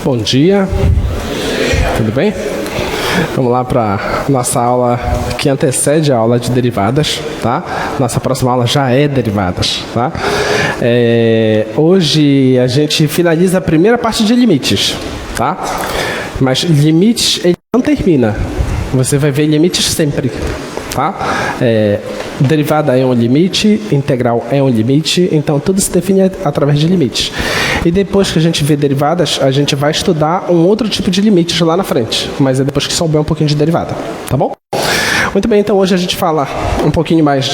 Bom dia, tudo bem? Vamos lá para nossa aula que antecede a aula de derivadas, tá? Nossa próxima aula já é derivadas, tá? Hoje a gente finaliza a primeira parte de limites, tá? Mas limites ele não termina, você vai ver limites sempre, tá? Derivada é um limite, integral é um limite, então tudo se define através de limites. E depois que a gente vê derivadas, a gente vai estudar um outro tipo de limites lá na frente, mas é depois que souber um pouquinho de derivada, tá bom? Muito bem, então hoje a gente fala um pouquinho mais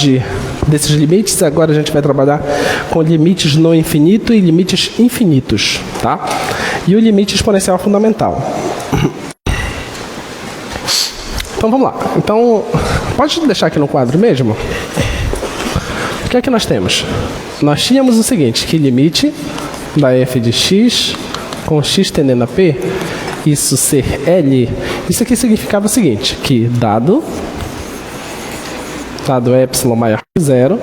desses limites, agora a gente vai trabalhar com limites no infinito e limites infinitos, tá? E o limite exponencial fundamental. Então vamos lá. Então, pode deixar aqui no quadro mesmo? O que é que nós temos? Nós tínhamos o seguinte, que limite da f de x com x tendendo a p, isso ser L, isso aqui significava o seguinte, que dado epsilon maior que zero,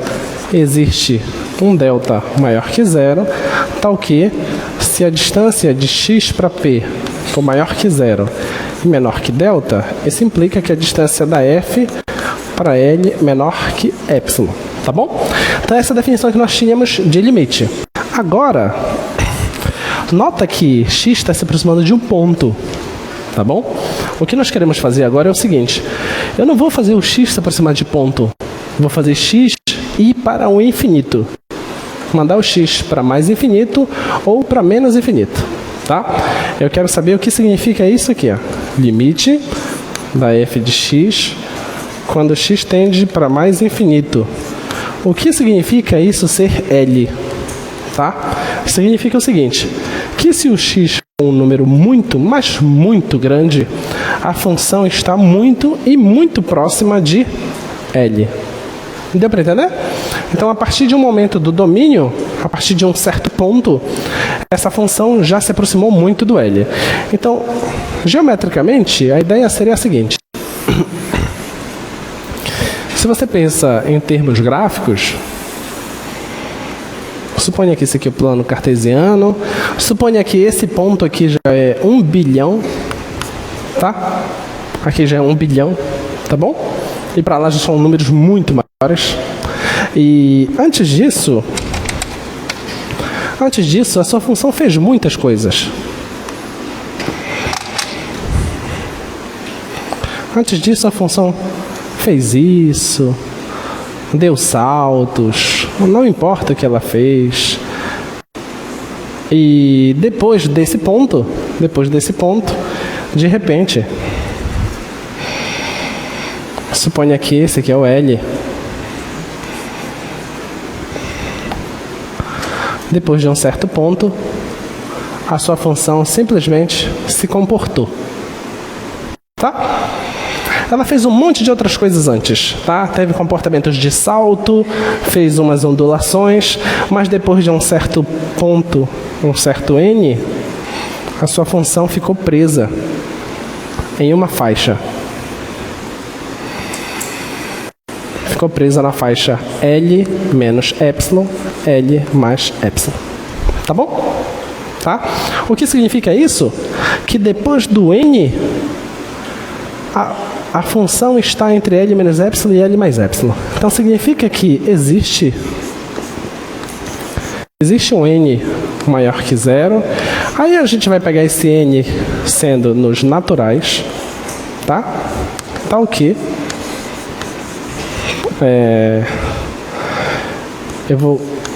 existe um delta maior que zero, tal que se a distância de x para p for maior que zero e menor que delta, isso implica que a distância da f para L é menor que epsilon, tá bom? Então essa é a definição que nós tínhamos de limite. Agora, nota que x está se aproximando de um ponto, tá bom? O que nós queremos fazer agora é o seguinte, eu não vou fazer o x se aproximar de ponto, vou fazer x ir para o infinito, mandar o x para mais infinito ou para menos infinito, tá? Eu quero saber o que significa isso aqui, ó. Limite da f de x quando x tende para mais infinito. O que significa isso ser L? Tá? Significa o seguinte, que se o x for um número muito, mas muito grande, a função está muito e muito próxima de L. Deu para entender? Então, a partir de um momento do domínio, a partir de um certo ponto, essa função já se aproximou muito do L. Então, geometricamente, a ideia seria a seguinte. Se você pensa em termos gráficos, suponha que esse aqui é o plano cartesiano, suponha que esse ponto aqui já é 1 bilhão, tá? Aqui já é 1 bilhão, tá bom? E para lá já são números muito maiores. E antes disso, a sua função fez muitas coisas. Antes disso, a função fez isso, deu saltos, não importa o que ela fez. E depois desse ponto, de repente, suponha que esse aqui é o L. Depois de um certo ponto, a sua função simplesmente se comportou, tá? Ela fez um monte de outras coisas antes, tá? Teve comportamentos de salto, fez umas ondulações, mas depois de um certo ponto, um certo n, a sua função ficou presa em uma faixa. Ficou presa na faixa L menos epsilon, L mais epsilon. Tá bom? Tá? O que significa isso? Que depois do n, a função está entre L menos epsilon e L mais epsilon. Então, significa que existe um n maior que zero. Aí a gente vai pegar esse n sendo nos naturais, tá? Tal que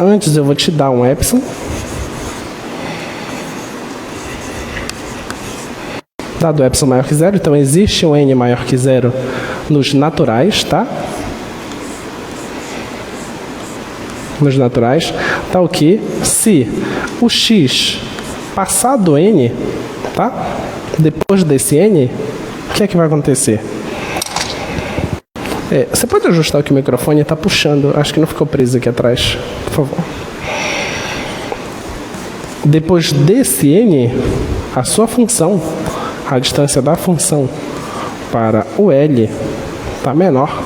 antes eu vou te dar um epsilon. Dado epsilon maior que zero, então existe um n maior que zero nos naturais, tá? Nos naturais, tal que se o x passar do n, tá? Depois desse n, o que é que vai acontecer? Você pode ajustar que o microfone está puxando, acho que não ficou preso aqui atrás, por favor. Depois desse n, a sua função, a distância da função para o L está menor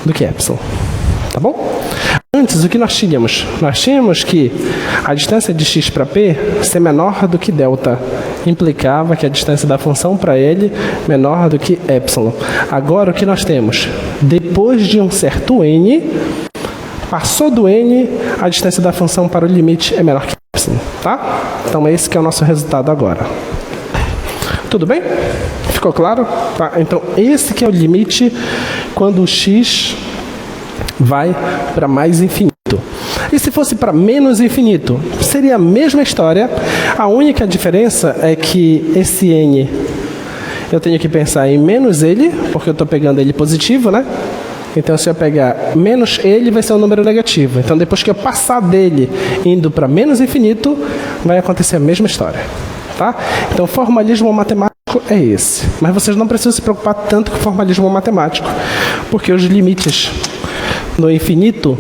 do que epsilon, tá bom? Antes, o que nós tínhamos? Nós tínhamos que a distância de x para p ser menor do que delta. Implicava que a distância da função para ele menor do que epsilon. Agora, o que nós temos? Depois de um certo n, passou do n, a distância da função para o limite é menor que epsilon. Tá? Então, esse que é o nosso resultado agora. Tudo bem? Ficou claro? Tá? Então, esse que é o limite quando o x vai para mais infinito. E se fosse para menos infinito? Seria a mesma história. A única diferença é que esse n, eu tenho que pensar em menos ele, porque eu estou pegando ele positivo, né? Então, se eu pegar menos ele, vai ser um número negativo. Então, depois que eu passar dele indo para menos infinito, vai acontecer a mesma história. Tá? Então, o formalismo matemático é esse. Mas vocês não precisam se preocupar tanto com o formalismo matemático, porque os limites no infinito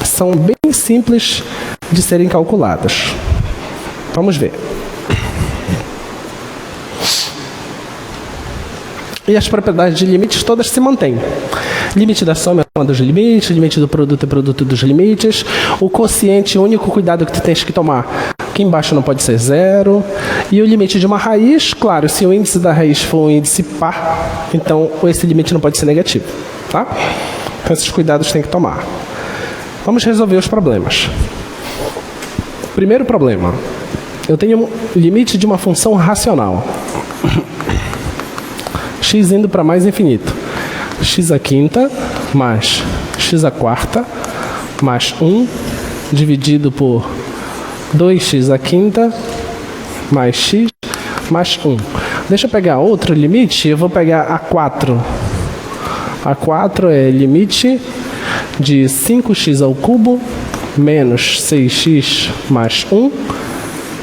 são bem simples de serem calculados. Vamos ver. E as propriedades de limites todas se mantêm. Limite da soma é a soma dos limites, limite do produto é produto dos limites. O quociente, o único cuidado que tu tens que tomar, aqui embaixo não pode ser zero. E o limite de uma raiz, claro, se o índice da raiz for um índice par, então esse limite não pode ser negativo. Tá? Então esses cuidados tem que tomar. Vamos resolver os problemas. Primeiro problema. Eu tenho um limite de uma função racional. X indo para mais infinito. X à quinta mais x à quarta mais 1 dividido por 2x à quinta mais x mais 1. Deixa eu pegar outro limite. Eu vou pegar a 4. A 4 é limite de 5x ao cubo menos 6x mais 1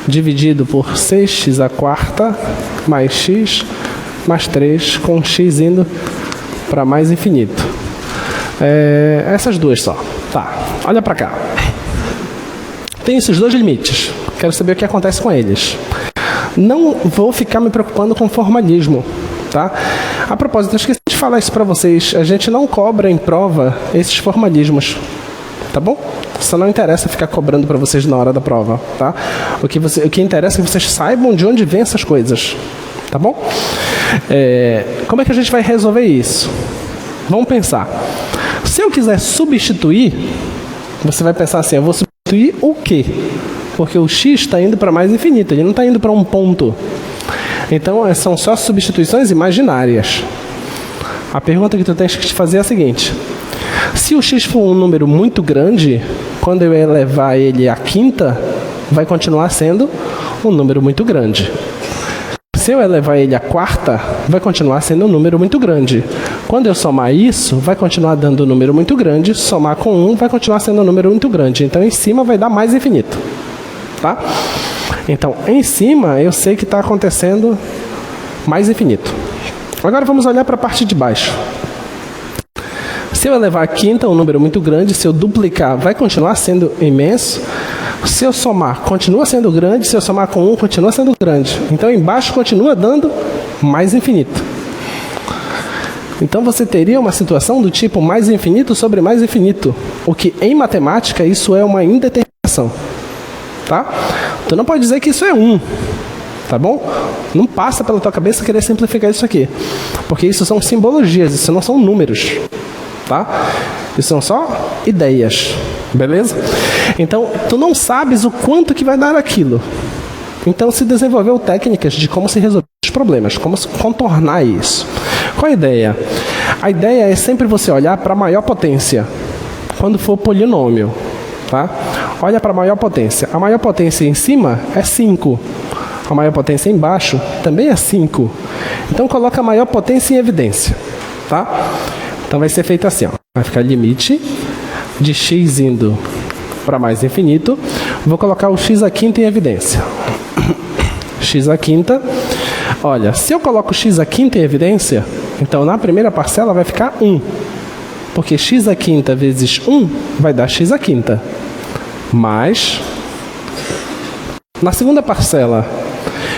dividido por 6x à quarta mais x mais 3, com x indo para mais infinito. Essas duas só. Tá, olha para cá. Tem esses dois limites. Quero saber o que acontece com eles. Não vou ficar me preocupando com formalismo. Tá? A propósito, eu esqueci de falar isso para vocês. A gente não cobra em prova esses formalismos. Tá bom? Só não interessa ficar cobrando para vocês na hora da prova. Tá? O que interessa é que vocês saibam de onde vêm essas coisas. Tá bom? Como é que a gente vai resolver isso? Vamos pensar. Se eu quiser substituir, você vai pensar assim, eu vou substituir o quê? Porque o x está indo para mais infinito, ele não está indo para um ponto. Então, são só substituições imaginárias. A pergunta que tu tens que te fazer é a seguinte. Se o x for um número muito grande, quando eu elevar ele à quinta, vai continuar sendo um número muito grande. Se eu elevar ele à quarta, vai continuar sendo um número muito grande. Quando eu somar isso, vai continuar dando um número muito grande. Somar com 1 vai continuar sendo um número muito grande. Então, em cima vai dar mais infinito. Tá? Então, em cima, eu sei que está acontecendo mais infinito. Agora, vamos olhar para a parte de baixo. Se eu elevar a quinta, um número muito grande. Se eu duplicar, vai continuar sendo imenso. Se eu somar, continua sendo grande. Se eu somar com 1, continua sendo grande. Então, embaixo continua dando mais infinito. Então, você teria uma situação do tipo mais infinito sobre mais infinito. O que, em matemática, isso é uma indeterminação. Tá? Tu não pode dizer que isso é 1. Tá bom? Não passa pela tua cabeça querer simplificar isso aqui. Porque isso são simbologias, isso não são números. Tá? Isso são só ideias. Beleza? Então, tu não sabes o quanto que vai dar aquilo. Então, se desenvolveu técnicas de como se resolver os problemas, como se contornar isso. Qual a ideia? A ideia é sempre você olhar para a maior potência, quando for polinômio. Tá? Olha para a maior potência. A maior potência em cima é 5. A maior potência embaixo também é 5. Então, coloca a maior potência em evidência. Tá? Então, vai ser feito assim. Ó. Vai ficar limite de x indo para mais infinito. Vou colocar o x à quinta em evidência. X à quinta. Olha, se eu coloco x à quinta em evidência, então na primeira parcela vai ficar 1. Porque x à quinta vezes 1 vai dar x à quinta. Mas, na segunda parcela,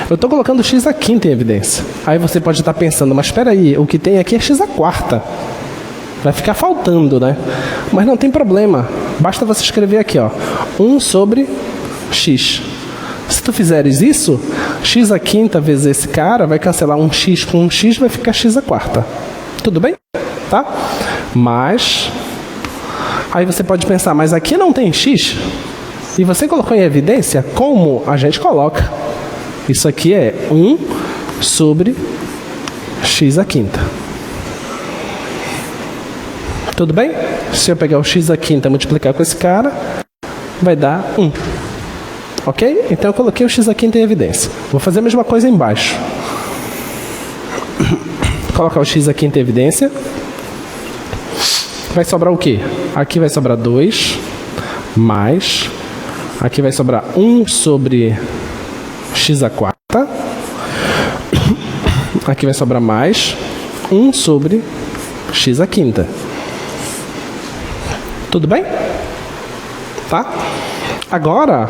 eu estou colocando x à quinta em evidência. Aí você pode estar pensando, mas espera aí, o que tem aqui é x à quarta. Vai ficar faltando, né? Mas não tem problema. Basta você escrever aqui, ó, 1 sobre x. Se tu fizeres isso, x à quinta vezes esse cara vai cancelar um x com um x, vai ficar x à quarta. Tudo bem? Tá? Mas aí você pode pensar, mas aqui não tem x? E você colocou em evidência? Como a gente coloca? Isso aqui é 1 sobre x à quinta. Tudo bem? Se eu pegar o x à quinta e multiplicar com esse cara, vai dar 1. Ok? Então eu coloquei o x à quinta em evidência. Vou fazer a mesma coisa embaixo. Colocar o x à quinta em evidência. Vai sobrar o quê? Aqui vai sobrar 2, mais... Aqui vai sobrar 1 sobre x à quarta. Aqui vai sobrar mais 1 sobre x à quinta. Tudo bem? Tá? Agora,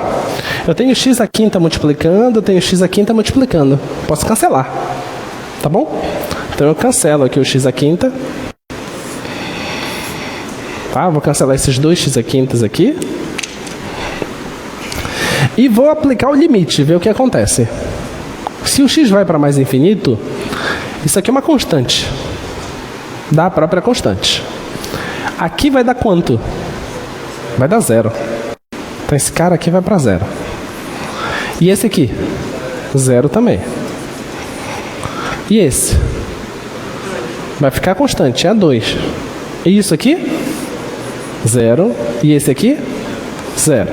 eu tenho x à quinta multiplicando, eu tenho x à quinta multiplicando. Posso cancelar. Tá bom? Então eu cancelo aqui o x à quinta. Tá? Vou cancelar esses dois x à quintas aqui. E vou aplicar o limite, ver o que acontece. Se o x vai para mais infinito, isso aqui é uma constante. Da própria constante. Aqui vai dar quanto? Vai dar 0. Então esse cara aqui vai para 0. E esse aqui? 0 também. E esse? Vai ficar constante, é 2. E isso aqui? 0. E esse aqui? 0.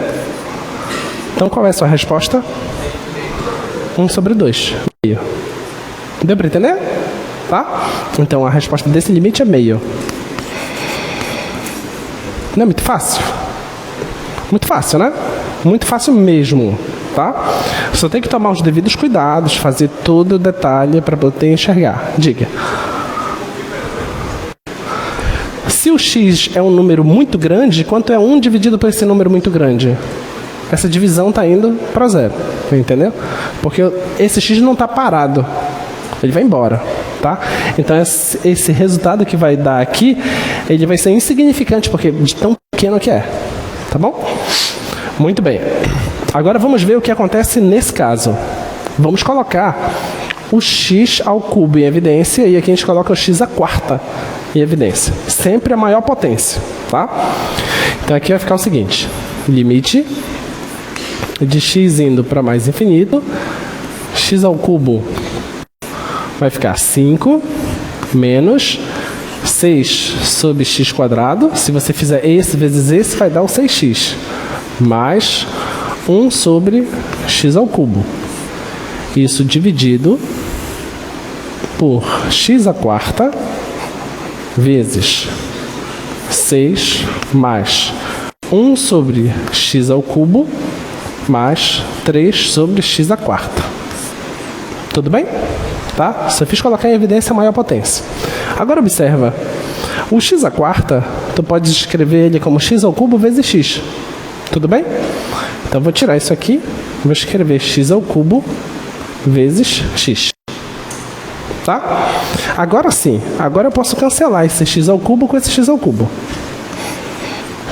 Então qual é a sua resposta? 1 sobre 2. Meio. Deu para entender? Tá? Então a resposta desse limite é meio. Não é muito fácil? Muito fácil, né? Muito fácil mesmo, tá? Só tem que tomar os devidos cuidados, fazer todo o detalhe para poder enxergar. Diga. Se o x é um número muito grande, quanto é 1 dividido por esse número muito grande? Essa divisão está indo para 0, entendeu? Porque esse x não está parado, ele vai embora, tá? Então esse resultado que vai dar aqui, ele vai ser insignificante, porque de tão pequeno que é, tá bom? Muito bem. Agora vamos ver o que acontece nesse caso. Vamos colocar o x ao cubo em evidência, e aqui a gente coloca o x à quarta em evidência. Sempre a maior potência, tá? Então aqui vai ficar o seguinte, limite de x indo para mais infinito, x ao cubo vai ficar 5 menos 6 sobre x quadrado. Se você fizer esse vezes esse, vai dar o 6x. Mais 1 sobre x ao cubo. Isso dividido por x à quarta vezes 6 mais 1 sobre x ao cubo mais 3 sobre x à quarta. Tudo bem? Tá? Só fiz colocar em evidência a maior potência. Agora observa. O x à quarta, tu pode escrever ele como x ao cubo vezes x. Tudo bem? Então vou tirar isso aqui. Vou escrever x ao cubo vezes x. Tá? Agora sim. Agora eu posso cancelar esse x ao cubo com esse x ao cubo.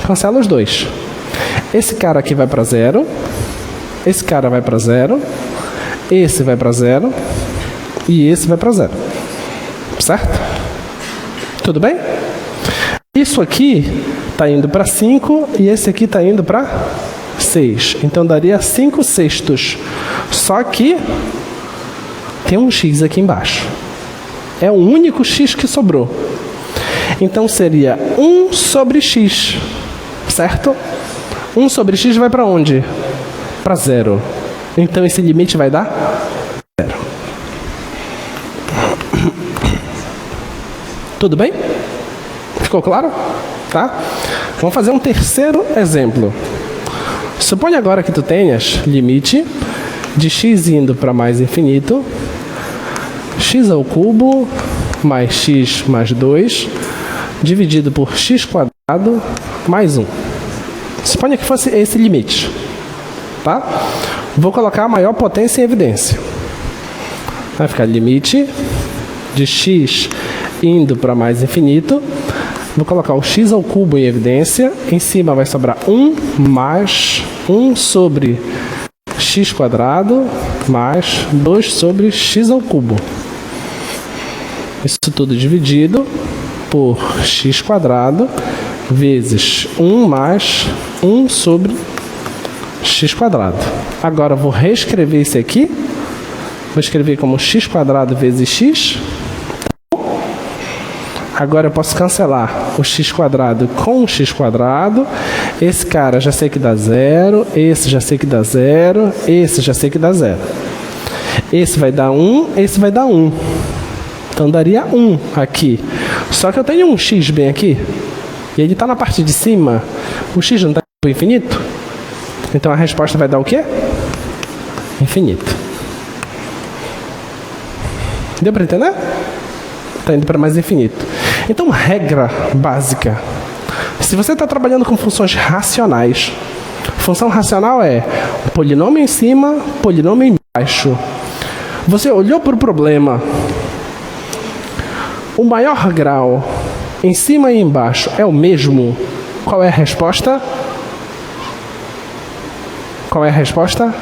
Cancela os dois. Esse cara aqui vai para 0. Esse cara vai para 0. Esse vai para 0. E esse vai para 0. Certo? Tudo bem? Isso aqui está indo para 5 e esse aqui está indo para 6. Então daria 5 sextos. Só que tem um x aqui embaixo. É o único x que sobrou. Então seria 1 sobre x. Certo? 1 sobre x vai para onde? Para 0. Então esse limite vai dar 0. Tudo bem? Ficou claro? Tá? Vamos fazer um terceiro exemplo. Suponha agora que tu tenhas limite de x indo para mais infinito, x ao cubo mais x mais 2, dividido por x quadrado mais 1. Suponha que fosse esse limite. Tá? Vou colocar a maior potência em evidência. Vai ficar limite de x indo para mais infinito, Vou colocar o x ao cubo em evidência. Em cima vai sobrar 1 mais 1 sobre x quadrado mais 2 sobre x ao cubo. Isso tudo dividido por x quadrado vezes 1 mais 1 sobre x quadrado. Agora eu vou reescrever isso aqui. Vou escrever como x quadrado vezes x. Agora eu posso cancelar o x quadrado com o x quadrado. Esse cara já sei que dá 0. Esse já sei que dá 0. Esse já sei que dá 0. Esse vai dar 1. Esse vai dar 1. Então daria 1 aqui. Só que eu tenho um x bem aqui. E ele está na parte de cima. O x não está para o infinito? Então a resposta vai dar o quê? Infinito. Deu para entender? Está indo para mais infinito. Então, regra básica. Se você está trabalhando com funções racionais, função racional é polinômio em cima, polinômio embaixo. Você olhou para o problema. O maior grau em cima e embaixo é o mesmo. Qual é a resposta? Qual é a resposta?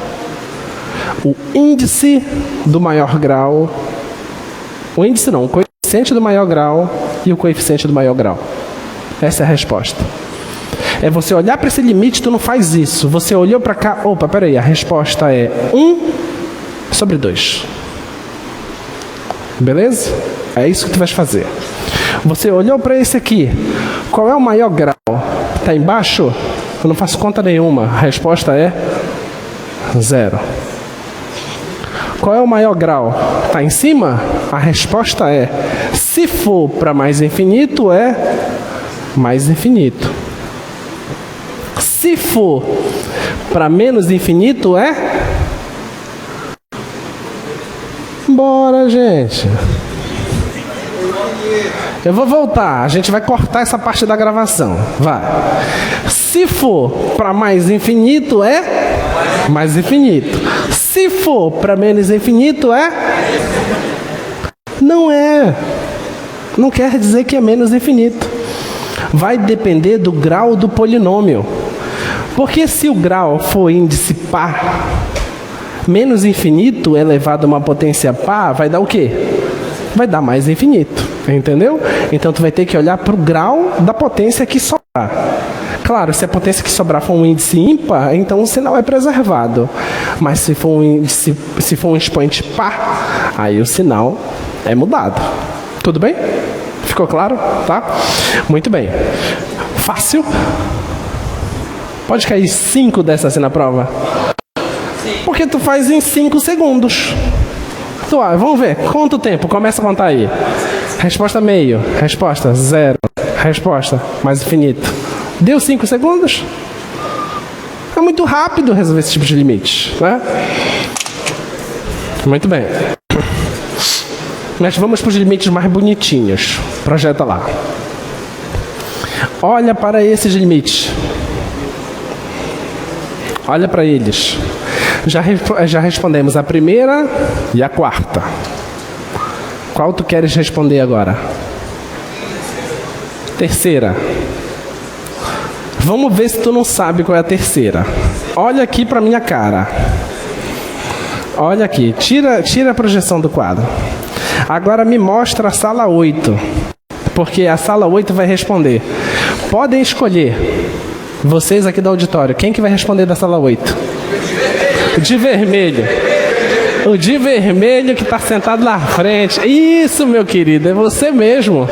O índice do maior grau. O índice não, o coeficiente do maior grau e o coeficiente do maior grau. Essa é a resposta. É você olhar para esse limite, tu não faz isso. Você olhou para cá, opa, peraí, a resposta é 1 sobre 2. Beleza? É isso que tu vais fazer. Você olhou para esse aqui. Qual é o maior grau? Está embaixo? Eu não faço conta nenhuma. A resposta é 0. Qual é o maior grau? Está em cima? A resposta é, se for para mais infinito, é mais infinito. Se for para menos infinito, é... Bora, gente. Eu vou voltar. A gente vai cortar essa parte da gravação. Vai. Se for para mais infinito, é mais infinito. Se for para menos infinito, é... Não é. Não quer dizer que é menos infinito. Vai depender do grau do polinômio. Porque se o grau for índice par, menos infinito elevado a uma potência par, vai dar o quê? Vai dar mais infinito. Entendeu? Então tu vai ter que olhar para o grau da potência que sobrar. Claro, se a potência que sobrar for um índice ímpar, então o sinal é preservado. Mas se for um expoente par, aí o sinal é mudado. Tudo bem? Ficou claro? Tá? Muito bem. Fácil? Pode cair 5 dessas assim na prova? Porque tu faz em 5 segundos. Vamos ver. Quanto tempo? Começa a contar aí. Resposta meio. Resposta 0. Resposta mais infinito. Deu 5 segundos? É muito rápido resolver esse tipo de limite, né? Muito bem. Mas vamos para os limites mais bonitinhos. Projeta lá. Olha para esses limites. Olha para eles. Já respondemos a primeira e a quarta. Qual tu queres responder agora? Terceira. Vamos ver se tu não sabe qual é a terceira. Olha aqui para minha cara. Olha aqui. Tira a projeção do quadro. Agora me mostra a sala 8. Porque a sala 8 vai responder. Podem escolher. Vocês aqui do auditório. Quem que vai responder da sala 8? De vermelho. O de vermelho que está sentado na frente. Isso, meu querido, é você mesmo.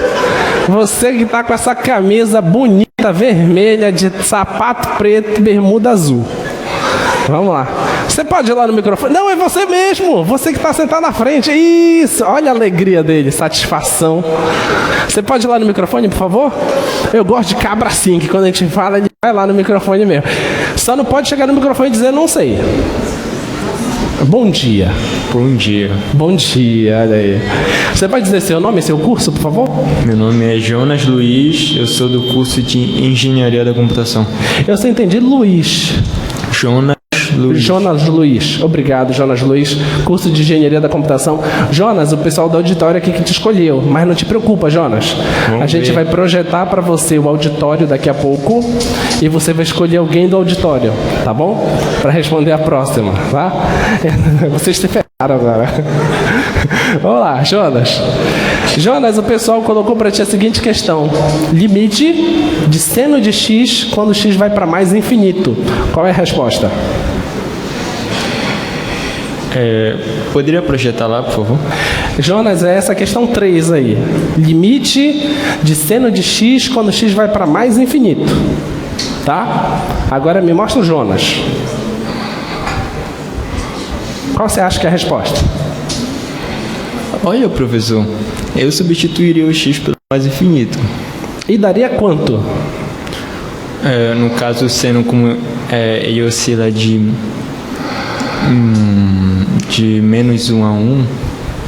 Você que está com essa camisa bonita, vermelha, de sapato preto e bermuda azul. Vamos lá. Você pode ir lá no microfone? Não, é você mesmo. Você que está sentado na frente. Isso. Olha a alegria dele, satisfação. Você pode ir lá no microfone, por favor? Eu gosto de cabra assim, que quando a gente fala, ele vai lá no microfone mesmo. Só não pode chegar no microfone e dizer, não sei. Bom dia. Bom dia. Bom dia, olha aí. Você pode dizer seu nome e seu curso, por favor? Meu nome é Jonas Luiz, eu sou do curso de Engenharia da Computação. Eu só entendi Luiz. Jonas Luiz. Jonas Luiz. Obrigado, Jonas Luiz. Curso de Engenharia da Computação. Jonas, o pessoal do auditório aqui que te escolheu. Mas não te preocupa, Jonas. A gente vai projetar para você o auditório daqui a pouco e você vai escolher alguém do auditório, tá bom? Para responder a próxima, tá? Vocês se ferraram agora. Vamos lá, Jonas. Jonas, o pessoal colocou para ti a seguinte questão: limite de seno de x quando x vai para mais infinito. Qual é a resposta? Poderia projetar lá, por favor? Jonas, é essa questão 3 aí. Limite de seno de x quando x vai para mais infinito. Tá? Agora me mostra o Jonas. Qual você acha que é a resposta? Olha, professor, eu substituiria o x pelo mais infinito. E daria quanto? No caso, sendo como ele oscila de menos 1 a 1,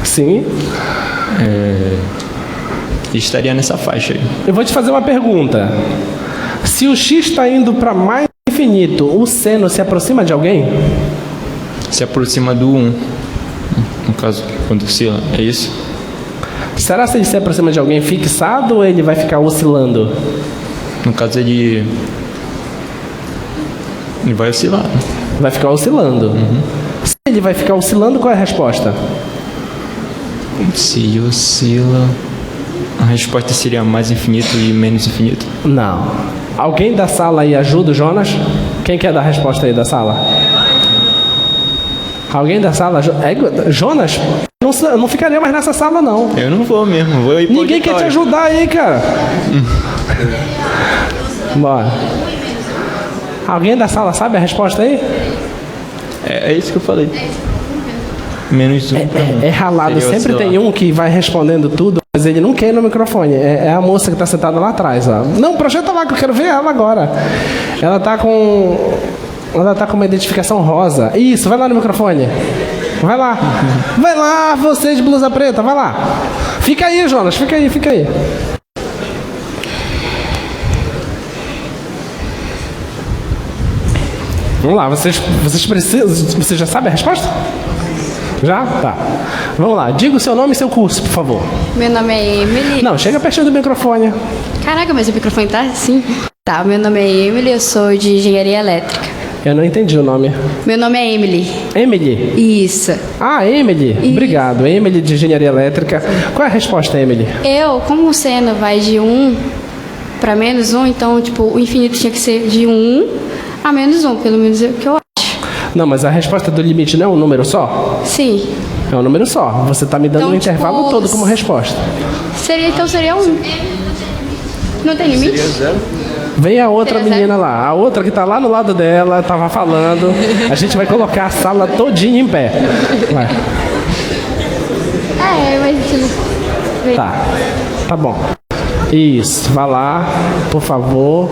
Sim. estaria nessa faixa aí. Eu vou te fazer uma pergunta. Se o x está indo para mais infinito, o seno se aproxima de alguém? Se aproxima do 1, no caso, quando oscila, é isso? Será que ele se aproxima de alguém fixado ou ele vai ficar oscilando? No caso, ele vai oscilar. Vai ficar oscilando. Se ele vai ficar oscilando, qual é a resposta? Se ele oscila, a resposta seria mais infinito e menos infinito. Não. Alguém da sala aí ajuda o Jonas? Quem quer dar a resposta aí da sala? Alguém da sala? Jonas? Eu não ficaria mais nessa sala, não. Eu não vou mesmo, vou ir pro Ninguém quer te auditório. ajudar aí, cara. Bora. Alguém da sala sabe a resposta aí? É isso que eu falei. Menos 1 para 1. É ralado. Seria Sempre oscilar. tem um que vai respondendo tudo, mas ele não quer ir no microfone. É a moça que está sentada lá atrás. Ó. Não, projeta lá que eu quero ver ela agora. Ela tá com uma identificação rosa. Isso, vai lá no microfone. Vai lá. Vai lá, você de blusa preta, vai lá. Fica aí, Jonas, fica aí. Vamos lá, vocês precisam. Você já sabe a resposta? Já? Tá. Vamos lá, diga o seu nome e seu curso, por favor. Meu nome é Emily. Não, chega pertinho do microfone. Caraca, mas o microfone tá assim? Tá, meu nome é Emily, eu sou de Engenharia Elétrica. Eu não entendi o nome. Meu nome é Emily. Emily. Isso. Ah, Emily. Obrigado. Emily de Engenharia Elétrica. Qual é a resposta, Emily? Como o seno vai de 1 para menos 1, então, tipo, o infinito tinha que ser de 1 a menos 1, pelo menos é o que eu acho. Não, mas a resposta do limite não é um número só? Sim. É um número só. Você está me dando Então, um intervalo tipo, todo como resposta. Seria 1. Não tem limite? Vem a outra Seria menina lá. A outra que está lá no lado dela, estava falando. A gente vai colocar a sala todinha em pé. Vai. Mas tipo... Tá bom. Isso, vá lá, por favor.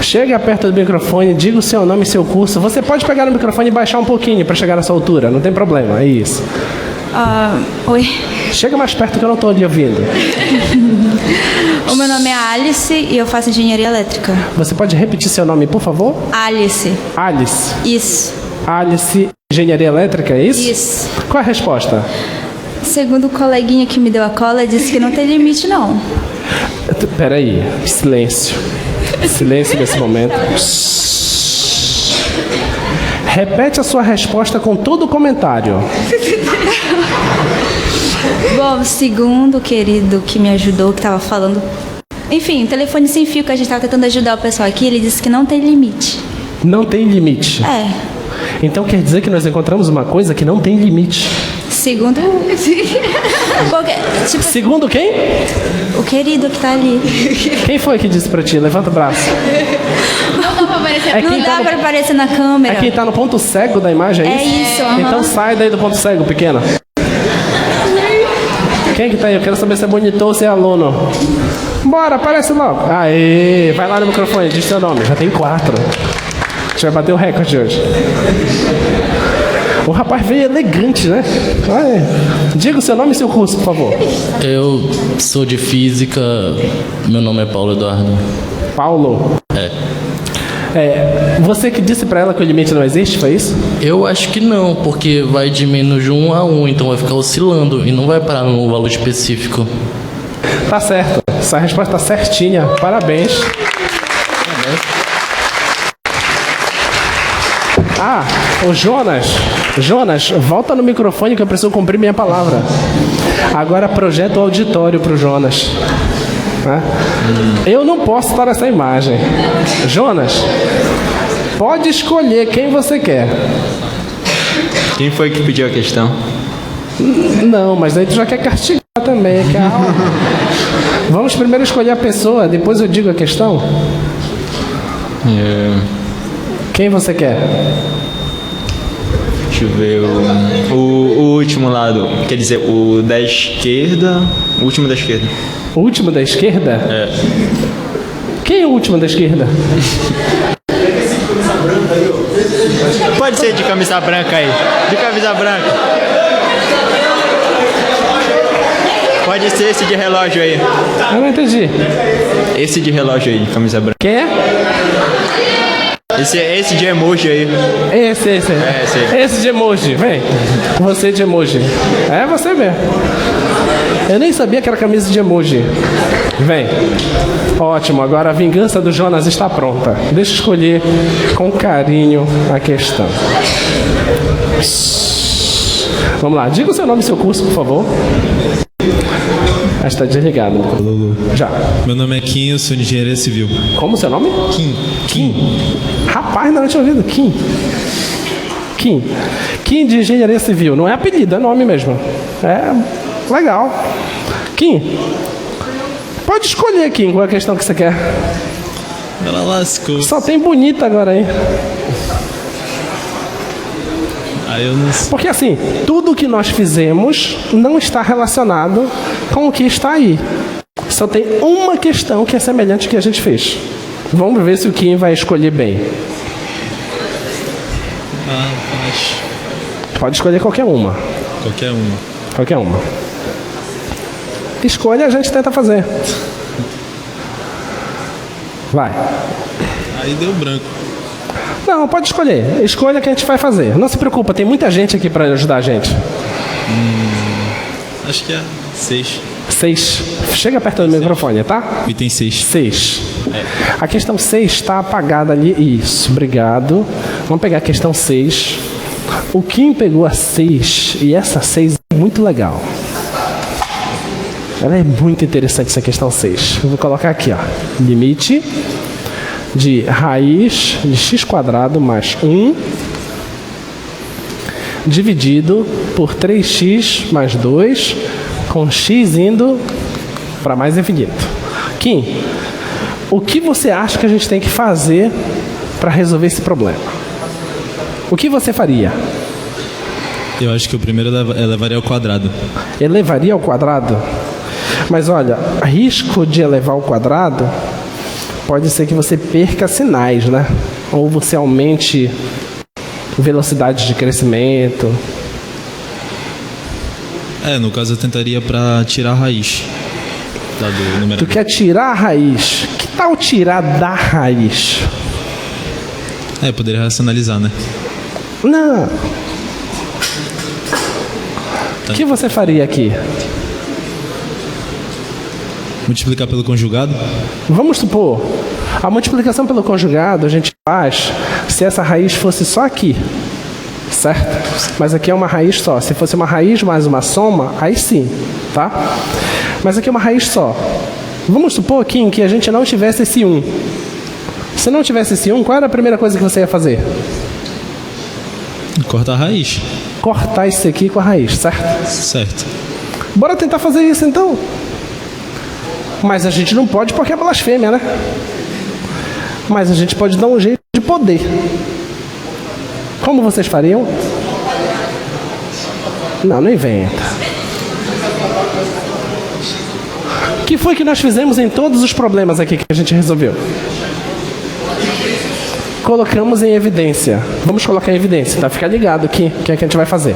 Chegue perto do microfone, diga o seu nome e seu curso. Você pode pegar no microfone e baixar um pouquinho para chegar nessa altura, não tem problema, é isso. Oi, Chega mais perto que eu não estou lhe ouvindo. o meu nome é Alice e eu faço engenharia elétrica. Você pode repetir seu nome, por favor? Alice. Alice. Isso. Alice, engenharia elétrica, é isso? Isso. Qual é a resposta? Segundo o coleguinha que me deu a cola, disse que não tem limite, não. Peraí, silêncio. Silêncio nesse momento. Repete a sua resposta com todo o comentário. Bom, segundo o querido que me ajudou, que estava falando... Enfim, telefone sem fio que a gente estava tentando ajudar o pessoal aqui, ele disse que não tem limite. Não tem limite. É. Então quer dizer que nós encontramos uma coisa que não tem limite. Segundo... Porque, tipo, Segundo quem? o querido que tá ali. Quem foi que disse pra ti? Levanta o braço. Não dá pra aparecer. É Não quem dá tá no, pra aparecer na câmera. é quem tá no ponto cego da imagem, é É isso? isso, aham. Então sai daí do ponto cego, pequena. Quem que tá aí? Eu quero saber se é monitor ou se é aluno. Bora, aparece logo. Aê, vai lá no microfone, diz seu nome. Já tem 4. A gente vai bater o recorde hoje. O rapaz veio elegante, né? Aê. Diga o seu nome e seu curso, por favor. Eu sou de física, meu nome é Paulo Eduardo. Paulo. Você que disse pra ela que o limite não existe, foi isso? Eu acho que não, porque vai de menos de 1 a 1, então vai ficar oscilando e não vai parar num valor específico. Tá certo. Essa resposta tá certinha. Parabéns. O Jonas. Jonas, volta no microfone que eu preciso cumprir minha palavra. Agora projeta o auditório pro Jonas. Eu não posso estar nessa imagem. Jonas, pode escolher quem você quer. Quem foi que pediu a questão? Não, mas aí tu já quer castigar também. Calma. Vamos primeiro escolher a pessoa, depois eu digo a questão. Quem você quer? Deixa eu ver o último lado. Quer dizer, o da esquerda. O último da esquerda. O último da esquerda? É. Quem é o último da esquerda? Pode ser de camisa branca aí. De camisa branca. Pode ser esse de relógio aí. Eu não entendi. Esse de relógio aí, de camisa branca. Quem é? Esse de emoji aí. Esse. esse. Esse de emoji, vem. Você de emoji. É você mesmo. Eu nem sabia que era camisa de emoji. Vem. Ótimo, agora a vingança do Jonas está pronta. Deixa eu escolher com carinho a questão. Vamos lá, diga o seu nome e seu curso, por favor. Está desligado. Alô. Já. Meu nome é Kim, eu sou engenharia civil. Como o seu nome? Kim. Rapaz, não tinha ouvido. Kim de engenharia civil. Não é apelido, é nome mesmo. É legal. Kim, pode escolher, Kim, qual é a questão que você quer. Ela lascou. Só tem bonita agora, hein? Aí eu não sei. Porque assim, tudo que nós fizemos não está relacionado com o que está aí. Só tem uma questão que é semelhante ao que a gente fez. Vamos ver se o Kim vai escolher bem. Acho. Pode escolher qualquer uma. Qualquer uma. Escolha, a gente tenta fazer. Vai. Aí deu branco. Não, pode escolher. Escolha que a gente vai fazer. Não se preocupa, tem muita gente aqui para ajudar a gente. Acho que é 6. 6. Chega perto do microfone, tá? Item 6. 6. A questão 6 está apagada ali. Isso, obrigado. Vamos pegar a questão 6. O Kim pegou a 6 e essa 6 é muito legal. Ela é muito interessante, essa questão 6. Eu vou colocar aqui, ó. Limite de raiz de x² mais 1 dividido por 3x mais 2 com x indo para mais infinito. Kim, o que você acha que a gente tem que fazer para resolver esse problema? O que você faria? Eu acho que o primeiro elevaria ao quadrado. Elevaria ao quadrado? Mas olha, risco de elevar ao quadrado pode ser que você perca sinais, né? Ou você aumente velocidade de crescimento. No caso eu tentaria para tirar a raiz lá do numerador. Tu quer tirar a raiz? Que tal tirar da raiz? Poderia racionalizar, né? Não. O que você faria aqui? Multiplicar pelo conjugado? Vamos supor, a multiplicação pelo conjugado a gente faz se essa raiz fosse só aqui, certo? Mas aqui é uma raiz só. Se fosse uma raiz mais uma soma, aí sim, tá? Mas aqui é uma raiz só. Vamos supor, Kim, que a gente não tivesse esse 1. Se não tivesse esse 1, qual era a primeira coisa que você ia fazer? Cortar a raiz. Cortar isso aqui com a raiz, certo? Certo. Bora tentar fazer isso então. Mas a gente não pode porque é blasfêmia, né? Mas a gente pode dar um jeito de poder. Como vocês fariam? Não inventa. O que foi que nós fizemos em todos os problemas aqui que a gente resolveu? Colocamos em evidência. Vamos colocar em evidência, tá? Fica ligado aqui o que é que a gente vai fazer.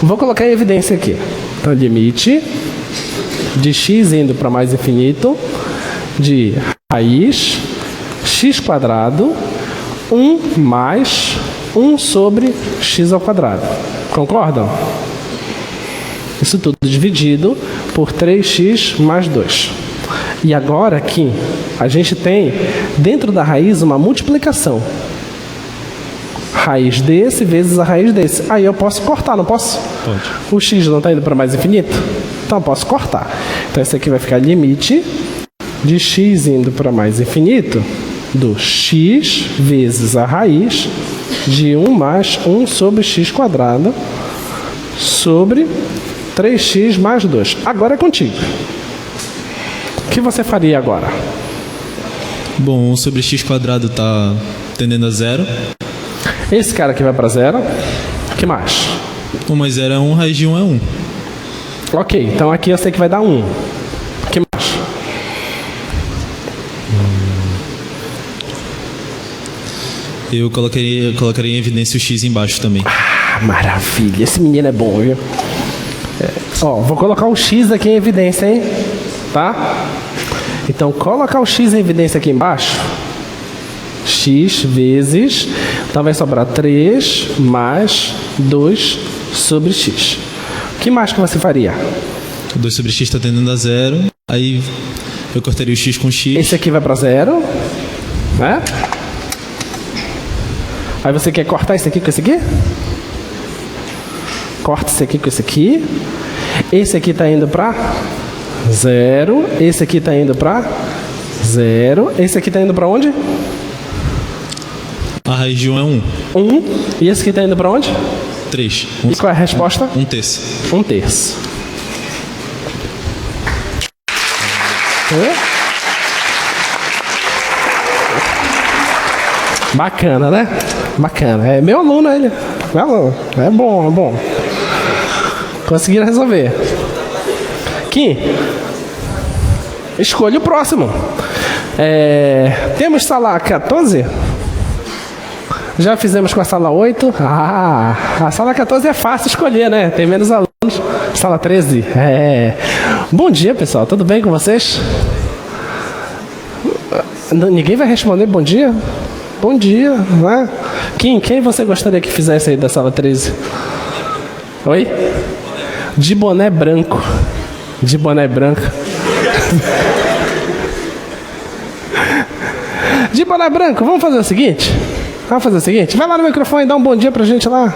Vou colocar em evidência aqui. Então, limite de x indo para mais infinito de raiz x² 1 mais 1 sobre x ao quadrado. Concordam? Isso tudo dividido por 3x mais 2. E agora aqui, a gente tem dentro da raiz uma multiplicação. Raiz desse vezes a raiz desse. Aí eu posso cortar, não posso? Pode. O x não está indo para mais infinito? Então eu posso cortar. Então esse aqui vai ficar limite de x indo para mais infinito do x vezes a raiz de 1 mais 1 sobre x quadrado sobre 3x mais 2. Agora é contigo. O que você faria agora? Bom, 1 sobre x quadrado tá tendendo a 0. Esse cara aqui vai para 0. O que mais? 1 mais 0 é 1, raiz de 1 é 1. Ok, então aqui eu sei que vai dar 1. O que mais? Eu colocaria em evidência o x embaixo também. Ah, maravilha. Esse menino é bom, viu? Ó, vou colocar o x aqui em evidência, hein? Tá? Então, colocar o x em evidência aqui embaixo. X vezes... Então, vai sobrar 3 mais 2 sobre x. O que mais que você faria? 2 sobre x está tendendo a 0. Aí eu cortaria o x com x. Esse aqui vai para 0. Né? Aí você quer cortar esse aqui com esse aqui? Corta esse aqui com esse aqui. Esse aqui está indo para 0. Esse aqui está indo para 0. Esse aqui está indo para onde? A raiz de 1 é 1. 1. E esse aqui está indo para onde? 3. E qual é a resposta? 1 terço. 1 terço. Bacana, né? Bacana. É meu aluno, ele. Meu aluno. É bom, é bom. Conseguiram resolver. Kim, escolha o próximo. Temos sala 14? Já fizemos com a sala 8. A sala 14 é fácil escolher, né? Tem menos alunos. Sala 13. Bom dia, pessoal. Tudo bem com vocês? Ninguém vai responder bom dia? Bom dia, né? Kim, quem você gostaria que fizesse aí da sala 13? Oi? De boné branco. De boné branco. De boné branco, vamos fazer o seguinte? Vai lá no microfone e dá um bom dia pra gente lá.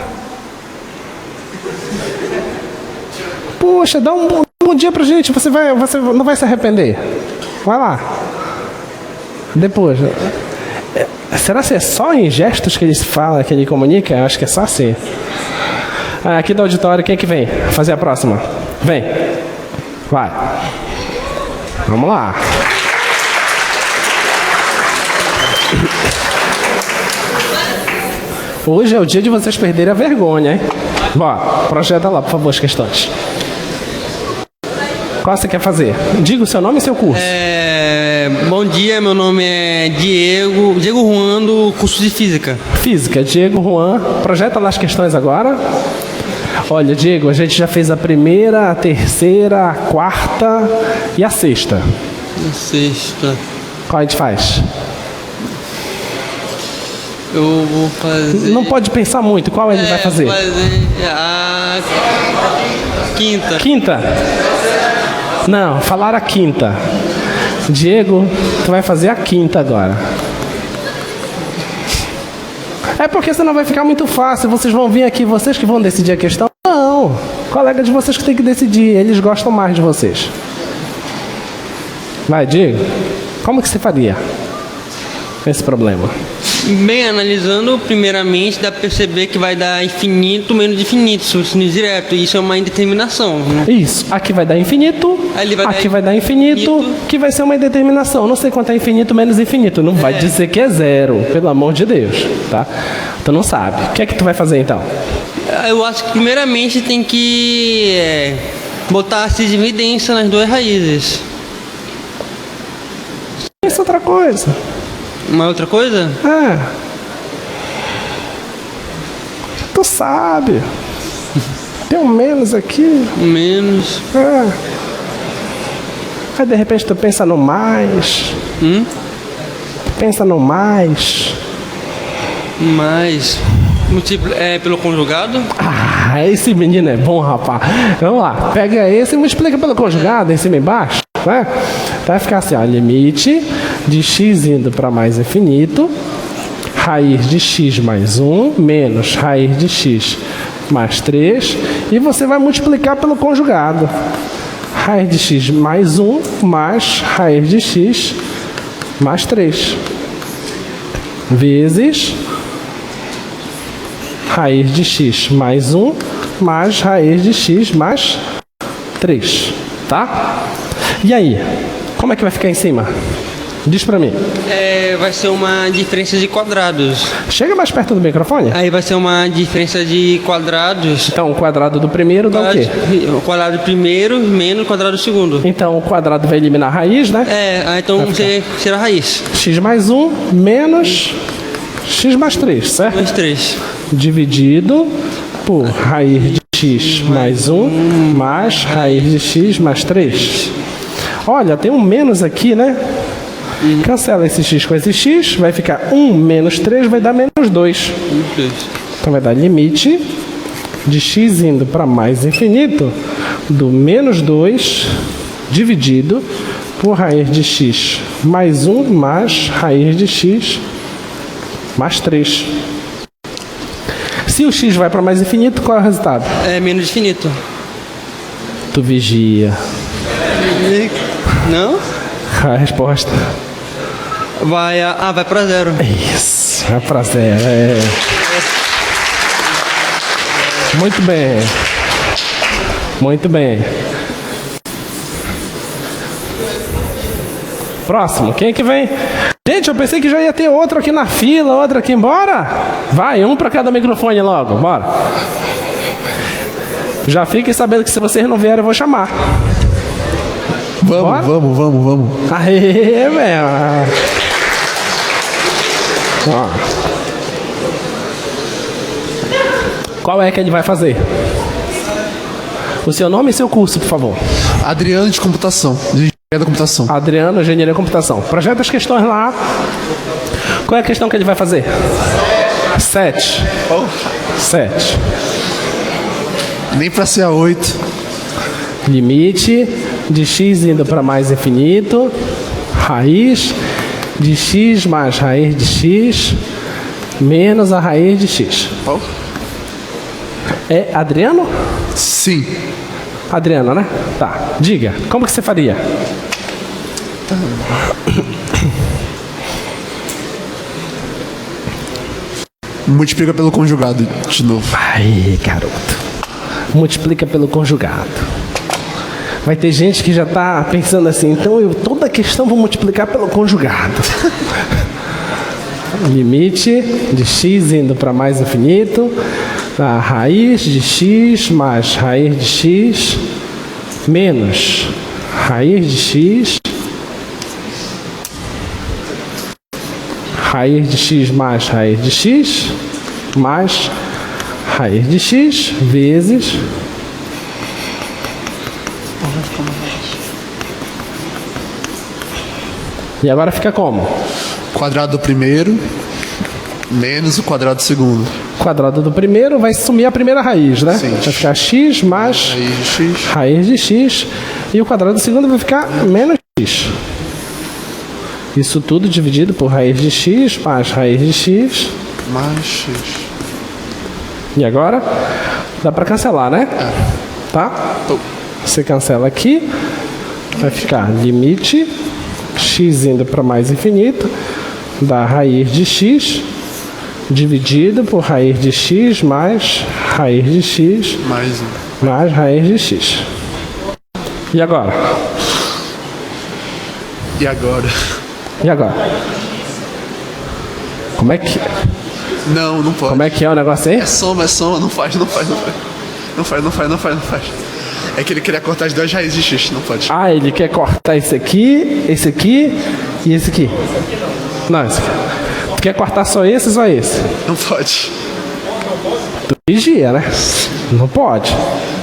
Poxa, dá um bom dia pra gente. Você não vai se arrepender. Vai lá. Depois. Será que é só em gestos que ele fala, que ele comunica? Eu acho que é só assim. Aqui do auditório, quem é que vem fazer a próxima? Vem. Vai. Vamos lá. Hoje é o dia de vocês perderem a vergonha, hein? Bora, projeta lá, por favor, as questões. Qual você quer fazer? Diga o seu nome e seu curso. Bom dia, meu nome é Diego Juan, do curso de Física. Física, Diego Juan. Projeta lá as questões agora. Olha, Diego, a gente já fez a primeira, a terceira, a quarta e a sexta. A sexta. Qual a gente faz? Eu vou fazer... Não pode pensar muito. Qual ele vai fazer? Vou fazer a quinta. Quinta? Não, falar a quinta. Diego, tu vai fazer a quinta agora. É porque senão vai ficar muito fácil. Vocês vão vir aqui, vocês que vão decidir a questão. Não, colega de vocês que tem que decidir. Eles gostam mais de vocês. Vai, Diego. Como que você faria esse problema? Bem, analisando, primeiramente, dá para perceber que vai dar infinito menos infinito, substituindo direto. E isso é uma indeterminação, né? Isso. Aqui vai dar infinito, aqui vai dar infinito, que vai ser uma indeterminação. Não sei quanto é infinito menos infinito. Não vai dizer que é zero, pelo amor de Deus, tá? Tu não sabe. O que é que tu vai fazer, então? Eu acho que, primeiramente, tem que botar essa evidência nas duas raízes. Isso é outra coisa. Uma outra coisa? Tu sabe. Tem um menos aqui. Menos. Aí de repente tu pensa no mais. Pensa no mais. mais pelo conjugado. Ah, esse menino é bom, rapaz. Vamos lá, pega esse e multiplica pelo conjugado em cima e embaixo, né? Vai ficar assim, ó, limite de x indo para mais infinito, raiz de x mais 1, menos raiz de x mais 3, e você vai multiplicar pelo conjugado. Raiz de x mais 1 mais raiz de x mais 3, vezes raiz de x mais 1 mais raiz de x mais 3, tá? E aí, como é que vai ficar em cima? Diz pra mim. Vai ser uma diferença de quadrados. Chega mais perto do microfone. Aí vai ser uma diferença de quadrados. Então, o quadrado do primeiro dá o quê? O quadrado do primeiro menos o quadrado do segundo. Então, o quadrado vai eliminar a raiz, né? Então será a raiz. X mais 1 menos x mais 3, certo? Mais 3. Dividido por raiz de x mais 1 mais raiz de x mais 3. Olha, tem um menos aqui, né? Cancela esse x com esse x, vai ficar 1 menos 3, vai dar menos 2. Então vai dar limite de x indo para mais infinito do menos 2 dividido por raiz de x mais 1 mais raiz de x mais 3. Se o x vai para mais infinito, qual é o resultado? Menos infinito. Tu vigia. Não? A resposta. Vai para zero. Isso, vai para zero. Muito bem. Muito bem. Próximo, quem é que vem? Gente, eu pensei que já ia ter outro aqui na fila, outro aqui. Bora? Vai, um para cada microfone logo, bora. Já fiquem sabendo que se vocês não vierem, eu vou chamar. Bora? Vamos. Aê, velho. Qual é que ele vai fazer? O seu nome e seu curso, por favor. Adriano de computação. De engenharia da computação. Adriano, engenharia da computação. Projeta as questões lá. Qual é a questão que ele vai fazer? 7. 7. Nem pra ser a 8. Limite de x indo para mais infinito, raiz de x mais raiz de x menos a raiz de x. É Adriano? Sim. Adriano, né? Tá. Diga, como que você faria? Multiplica pelo conjugado de novo. Aí, garoto. Multiplica pelo conjugado. Vai ter gente que já está pensando assim, então eu toda a questão vou multiplicar pelo conjugado. Limite de x indo para mais infinito, a raiz de x mais raiz de x menos raiz de x, raiz de x mais raiz de x, mais raiz de x, vezes... E agora fica como? Quadrado do primeiro menos o quadrado do segundo. Quadrado do primeiro vai sumir a primeira raiz, né? Sim. Vai ficar x mais raiz de x. E o quadrado do segundo vai ficar menos x. Isso tudo dividido por raiz de x mais raiz de x. Mais x. E agora? Dá para cancelar, né? Tá? Você cancela aqui. Vai ficar limite x indo para mais infinito da raiz de x dividido por raiz de x mais raiz de x mais raiz de x. E agora? E agora? E agora? Como é que... Não pode. Como é que é o negócio aí? É soma, não faz. É que ele queria cortar as duas raízes de x, não pode. Ah, ele quer cortar esse aqui e esse aqui. Não, esse aqui. Tu quer cortar só esse e só esse? Não pode. Tu vigia, né? Não pode.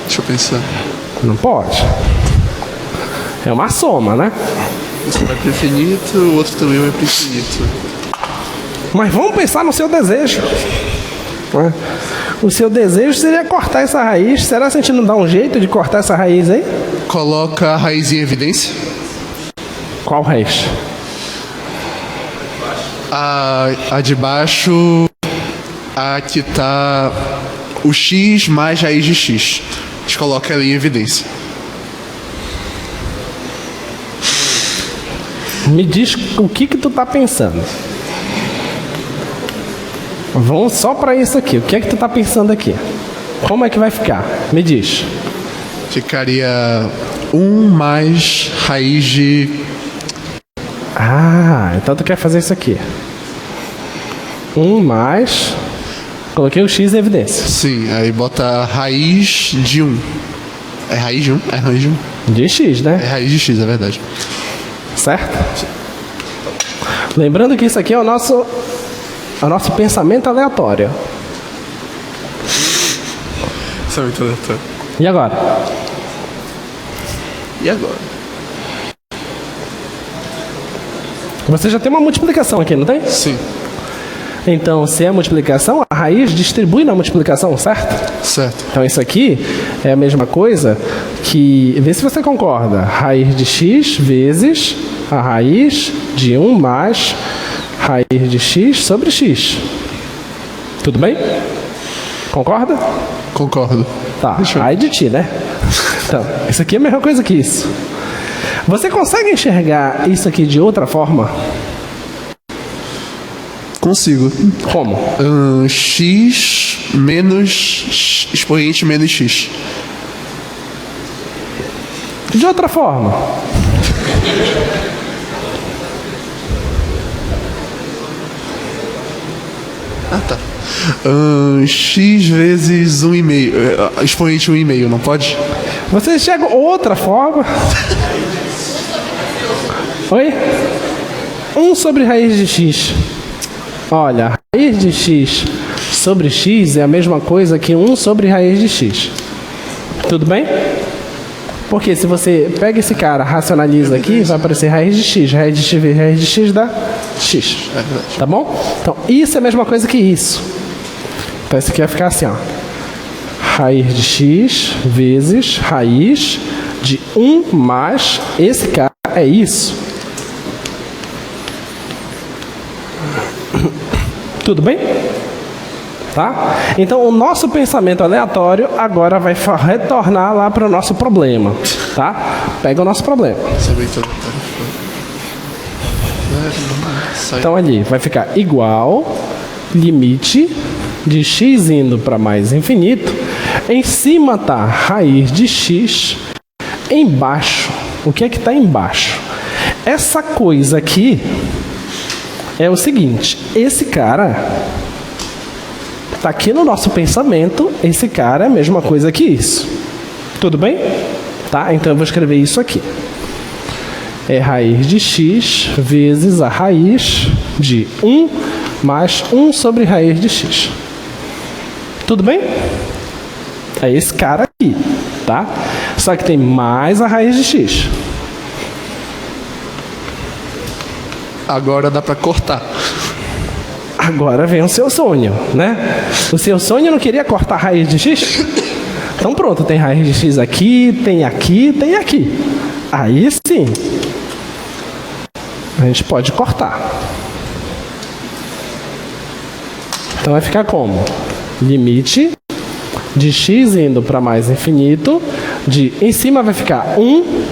Deixa eu pensar. Não pode. É uma soma, né? Esse vai pro infinito, o outro também vai pro infinito. Mas vamos pensar no seu desejo. Né? O seu desejo seria cortar essa raiz. Será que a gente não dá um jeito de cortar essa raiz aí? Coloca a raiz em evidência. Qual raiz? A de baixo, a que tá o x mais raiz de x. A gente coloca ela em evidência. Me diz o que tu tá pensando. Vamos só para isso aqui. O que é que tu tá pensando aqui? Como é que vai ficar? Me diz. Ficaria 1 mais raiz de... Então tu quer fazer isso aqui. 1 mais... Coloquei o x em evidência. Sim, aí bota raiz de 1. É raiz de 1? É raiz de 1. De x, né? É raiz de x, é verdade. Certo? Lembrando que isso aqui é o nosso pensamento aleatório. Isso é muito aleatório. E agora? E agora? Você já tem uma multiplicação aqui, não tem? Sim. Então, se é multiplicação, a raiz distribui na multiplicação, certo? Certo. Então, isso aqui é a mesma coisa que... Vê se você concorda. Raiz de x vezes a raiz de 1 mais raiz de x sobre x. Tudo bem? Concorda? Concordo. Tá, ai de ti, né? Então, isso aqui é a mesma coisa que isso. Você consegue enxergar isso aqui de outra forma? Consigo. Como? X menos expoente menos x. De outra forma. Tá. X vezes 1,5. Expoente 1,5, não pode? Você enxerga outra forma? Oi? 1 sobre raiz de x. Olha, raiz de x sobre x é a mesma coisa que 1 sobre raiz de x. Tudo bem? Porque se você pega esse cara, racionaliza aqui, vai aparecer raiz de x. Raiz de x vezes raiz de x dá x. Tá bom? Então, isso é a mesma coisa que isso. Então, isso aqui vai ficar assim, ó. Raiz de x vezes raiz de 1 mais esse cara é isso. Tudo bem? Tá? Então, o nosso pensamento aleatório agora vai retornar lá para o nosso problema. Tá? Pega o nosso problema. Então, ali vai ficar igual limite de x indo para mais infinito. Em cima tá raiz de x. Embaixo, o que é que está embaixo? Essa coisa aqui é o seguinte, esse cara está aqui no nosso pensamento, esse cara é a mesma coisa que isso. Tudo bem? Tá? Então eu vou escrever isso aqui. É raiz de x vezes a raiz de 1 mais 1 sobre raiz de x. Tudo bem? É esse cara aqui, tá? Só que tem mais a raiz de x. Agora dá pra cortar. Agora vem o seu sonho, né? O seu sonho não queria cortar a raiz de x? Então pronto, tem raiz de x aqui, tem aqui, tem aqui. Aí sim, a gente pode cortar. Então vai ficar como? Limite de x indo para mais infinito, em cima vai ficar 1,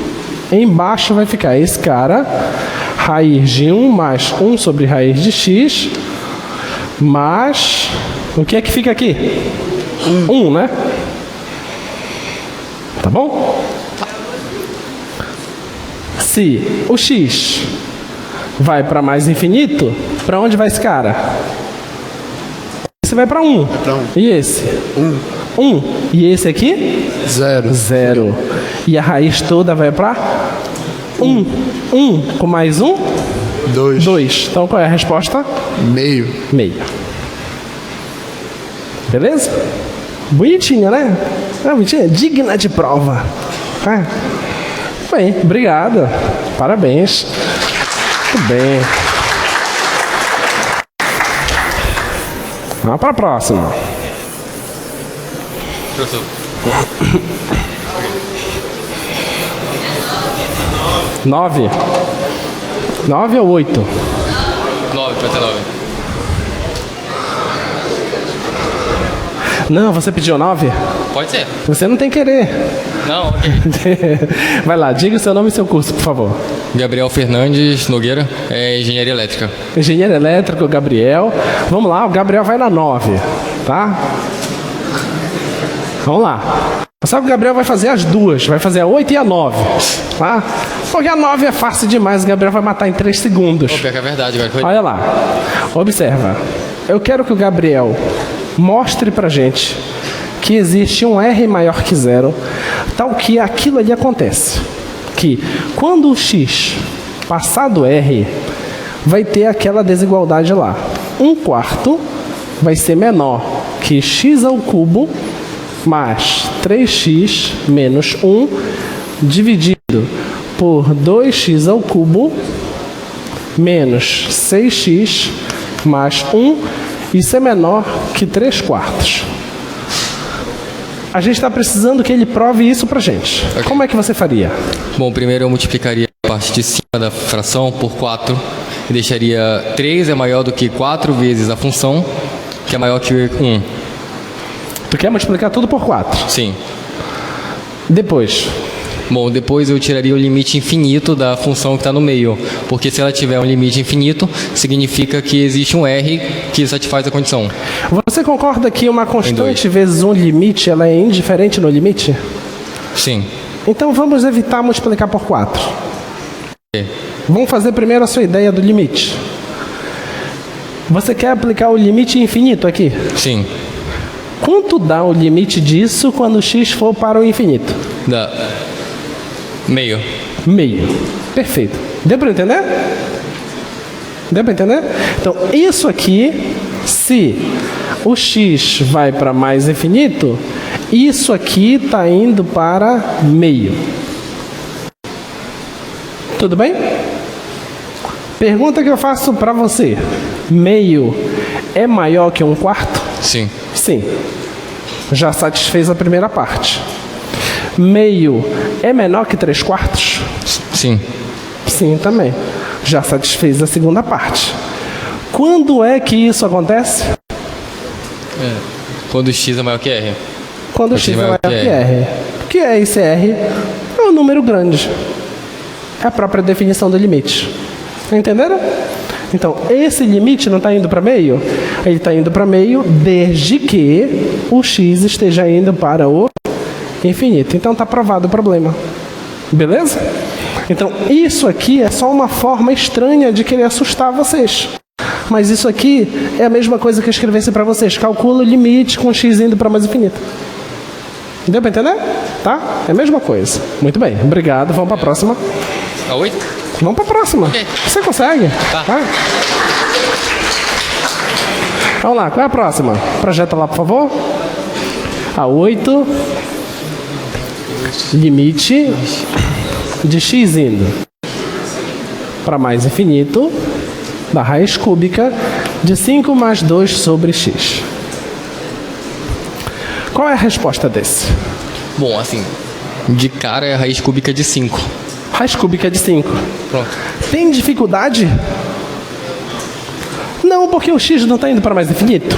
embaixo vai ficar esse cara, raiz de 1 mais 1 sobre raiz de x, mais, o que é que fica aqui? 1, né? Tá bom? Se o x vai para mais infinito, para onde vai esse cara? Esse vai para 1. E esse? 1. E esse aqui? 0. E a raiz toda vai para 1. 1 com mais 1? 2. Então qual é a resposta? Meio. Beleza? Bonitinha, né? Bonitinha, digna de prova. Bem, obrigado. Parabéns. Muito bem. Vamos para a próxima. Professor. 9. 9 ou 8? 9, vai ter 9. Não, você pediu 9? Pode ser. Você não tem querer. Não, ok. Vai lá, diga o seu nome e seu curso, por favor. Gabriel Fernandes Nogueira, Engenharia Elétrica. Engenheiro elétrico, Gabriel. Vamos lá, o Gabriel vai na 9, tá? Vamos lá. Sabe que o Gabriel vai fazer as duas, vai fazer a 8 e a 9, tá? Porque a 9 é fácil demais, o Gabriel vai matar em 3 segundos. Pior que é verdade, agora. Olha lá, observa. Eu quero que o Gabriel mostre pra gente que existe um R maior que 0, tal que aquilo ali acontece. Que quando o X passar do R, vai ter aquela desigualdade lá. 1/4 vai ser menor que x ao cubo mais 3x menos 1 dividido por 2x ao cubo menos 6x mais 1. Isso é menor que 3/4. A gente está precisando que ele prove isso pra gente. Okay. Como é que você faria? Bom, primeiro eu multiplicaria a parte de cima da fração por 4 e deixaria 3 é maior do que 4 vezes a função, que é maior que 1. Tu quer multiplicar tudo por 4? Sim. Depois? Bom, depois eu tiraria o limite infinito da função que está no meio, porque se ela tiver um limite infinito, significa que existe um R que satisfaz a condição. Você concorda que uma constante 2. vezes um limite, ela é indiferente no limite? Sim. Então vamos evitar multiplicar por 4. Ok. Vamos fazer primeiro a sua ideia do limite. Você quer aplicar o limite infinito aqui? Sim. Quanto dá o limite disso quando x for para o infinito? Dá meio. Meio. Perfeito. Deu para entender? Deu para entender? Então, isso aqui, se o x vai para mais infinito, isso aqui está indo para meio. Tudo bem? Pergunta que eu faço para você. Meio é maior que 1/4? Sim. Sim. Já satisfez a primeira parte. Meio é menor que 3/4? Sim. Sim, também. Já satisfez a segunda parte. Quando é que isso acontece? Quando x é maior que R. Quando x é maior que R. O que é esse R? É um número grande. É a própria definição do limite. Entenderam? Então, esse limite não está indo para meio? Ele está indo para meio desde que o x esteja indo para o infinito. Então, está provado o problema. Beleza? Então, isso aqui é só uma forma estranha de querer assustar vocês. Mas isso aqui é a mesma coisa que eu escrevesse para vocês. Calcula o limite com x indo para mais infinito. Deu para entender? Tá? É a mesma coisa. Muito bem. Obrigado. Vamos para a próxima. A 8? Vamos para a próxima. Ok. Você consegue? Tá. Vamos lá. Qual é a próxima? Projeta lá, por favor. A 8. Limite de x indo para mais infinito da raiz cúbica de 5 mais 2 sobre x. Qual é a resposta desse? Bom, assim, de cara é a raiz cúbica de 5. Raiz cúbica de 5. Pronto. Tem dificuldade? Não, porque o x não está indo para mais infinito.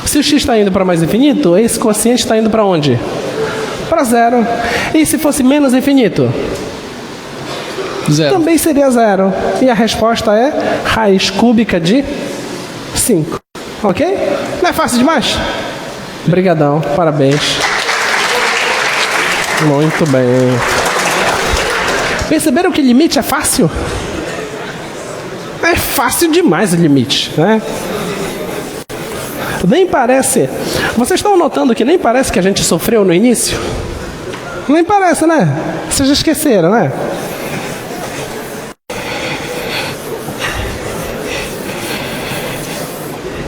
Se o x está indo para mais infinito, esse quociente está indo para onde? Para 0. E se fosse menos infinito? 0. Também seria 0. E a resposta é raiz cúbica de 5. Ok? Não é fácil demais? Obrigadão, parabéns. Muito bem. Perceberam que limite é fácil? É fácil demais o limite, né? Nem parece. Vocês estão notando que nem parece que a gente sofreu no início? Nem parece, né? Vocês já esqueceram, né?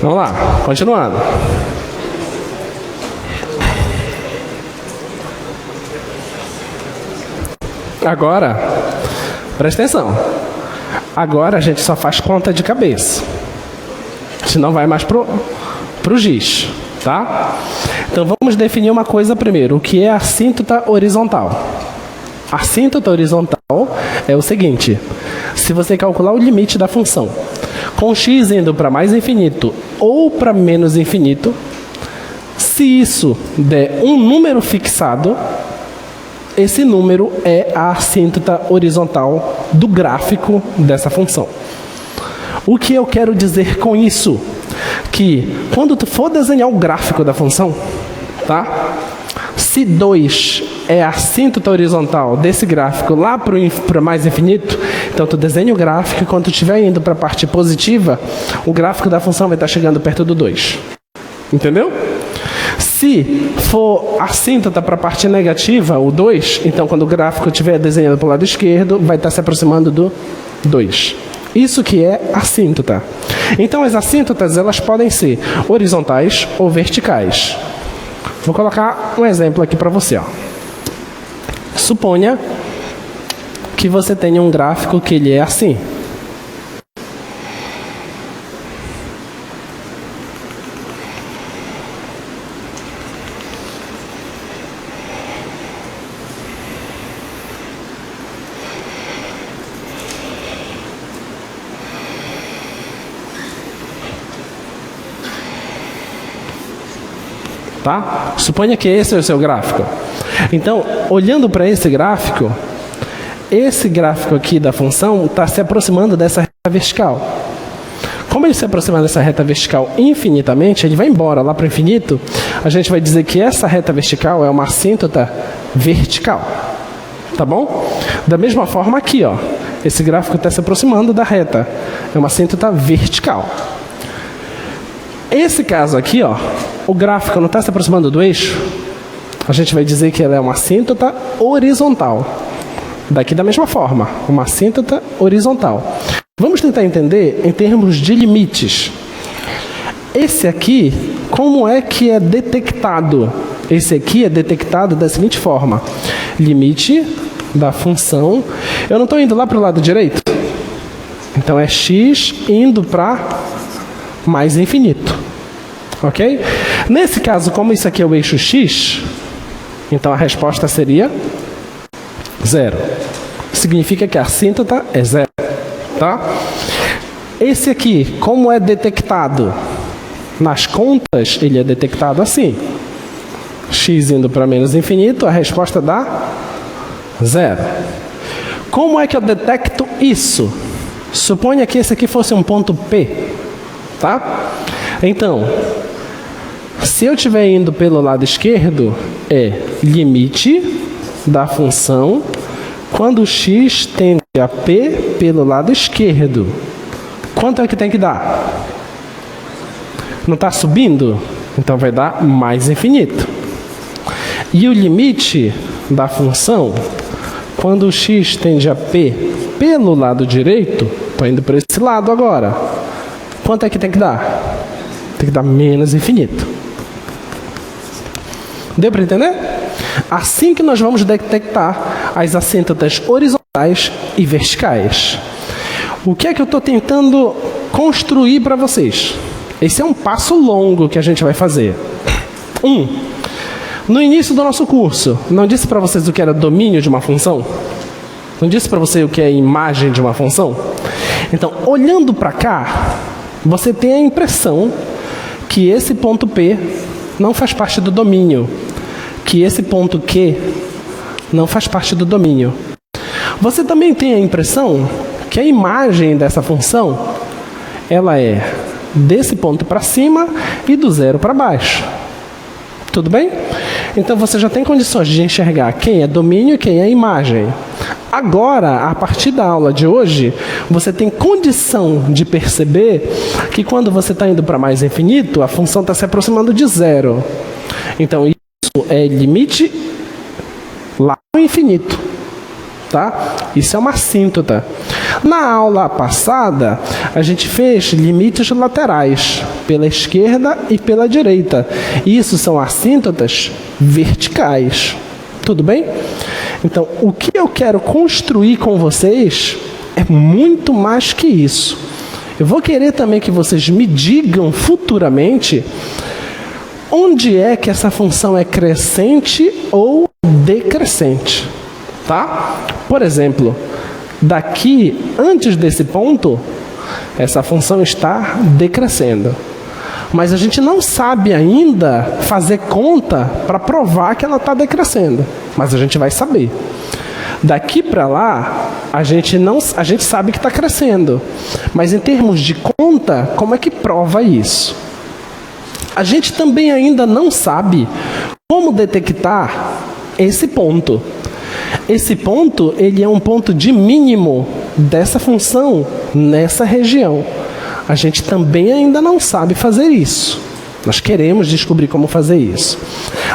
Vamos lá, continuando. Agora, presta atenção. Agora a gente só faz conta de cabeça. A gente não vai mais pro para o giz, tá? Então vamos definir uma coisa primeiro, o que é assíntota horizontal? A assíntota horizontal é o seguinte: se você calcular o limite da função com x indo para mais infinito ou para menos infinito, se isso der um número fixado, esse número é a assíntota horizontal do gráfico dessa função. O que eu quero dizer com isso? Que quando tu for desenhar o gráfico da função, tá? Se 2 é a assíntota horizontal desse gráfico lá para mais infinito, então tu desenha o gráfico e quando tu estiver indo para a parte positiva, o gráfico da função vai estar chegando perto do 2. Entendeu? Se for assíntota para a parte negativa, o 2, então quando o gráfico estiver desenhado para o lado esquerdo, vai estar se aproximando do 2. Isso que é assíntota. Então as assíntotas, elas podem ser horizontais ou verticais. Vou colocar um exemplo aqui para você. Ó. Suponha que você tenha um gráfico que ele é assim. Tá? Suponha que esse é o seu gráfico. Então, olhando para esse gráfico aqui da função está se aproximando dessa reta vertical. Como ele se aproxima dessa reta vertical infinitamente, ele vai embora lá para o infinito, a gente vai dizer que essa reta vertical é uma assíntota vertical. Tá bom? Da mesma forma aqui, ó, esse gráfico está se aproximando da reta, é uma assíntota vertical. Esse caso aqui, ó, o gráfico não está se aproximando do eixo, a gente vai dizer que ela é uma assíntota horizontal. Daqui da mesma forma, uma assíntota horizontal. Vamos tentar entender em termos de limites. Esse aqui, como é que é detectado? Esse aqui é detectado da seguinte forma: limite da função. Eu não estou indo lá para o lado direito? Então é x indo para mais infinito. Ok? Nesse caso, como isso aqui é o eixo x, então a resposta seria 0. Significa que a assíntota é 0. Tá? Esse aqui, como é detectado? Nas contas, ele é detectado assim. X indo para menos infinito, a resposta dá 0. Como é que eu detecto isso? Suponha que esse aqui fosse um ponto P. Tá? Então, se eu estiver indo pelo lado esquerdo, é limite da função quando x tende a P pelo lado esquerdo. Quanto é que tem que dar? Não está subindo? Então vai dar mais infinito. E o limite da função quando x tende a P pelo lado direito, estou indo para esse lado agora. Quanto é que tem que dar? Tem que dar menos infinito. Deu para entender? Assim que nós vamos detectar as assíntotas horizontais e verticais. O que é que eu estou tentando construir para vocês? Esse é um passo longo que a gente vai fazer. No início do nosso curso, não disse para vocês o que era domínio de uma função? Não disse para você o que é imagem de uma função? Então, olhando para cá, você tem a impressão que esse ponto P não faz parte do domínio, que esse ponto Q não faz parte do domínio. Você também tem a impressão que a imagem dessa função, ela é desse ponto para cima e do 0 para baixo. Tudo bem? Então você já tem condições de enxergar quem é domínio e quem é imagem. Agora, a partir da aula de hoje, você tem condição de perceber que quando você está indo para mais infinito, a função está se aproximando de 0. Então, isso é limite lá no infinito. Tá? Isso é uma assíntota. Na aula passada, a gente fez limites laterais, pela esquerda e pela direita. Isso são assíntotas verticais. Tudo bem? Então, o que eu quero construir com vocês é muito mais que isso. Eu vou querer também que vocês me digam futuramente onde é que essa função é crescente ou decrescente, tá? Por exemplo, daqui, antes desse ponto, essa função está decrescendo. Mas a gente não sabe ainda fazer conta para provar que ela está decrescendo. Mas a gente vai saber. Daqui para lá, a gente sabe que está crescendo. Mas em termos de conta, como é que prova isso? A gente também ainda não sabe como detectar esse ponto. Esse ponto, ele é um ponto de mínimo dessa função nessa região. A gente também ainda não sabe fazer isso. Nós queremos descobrir como fazer isso.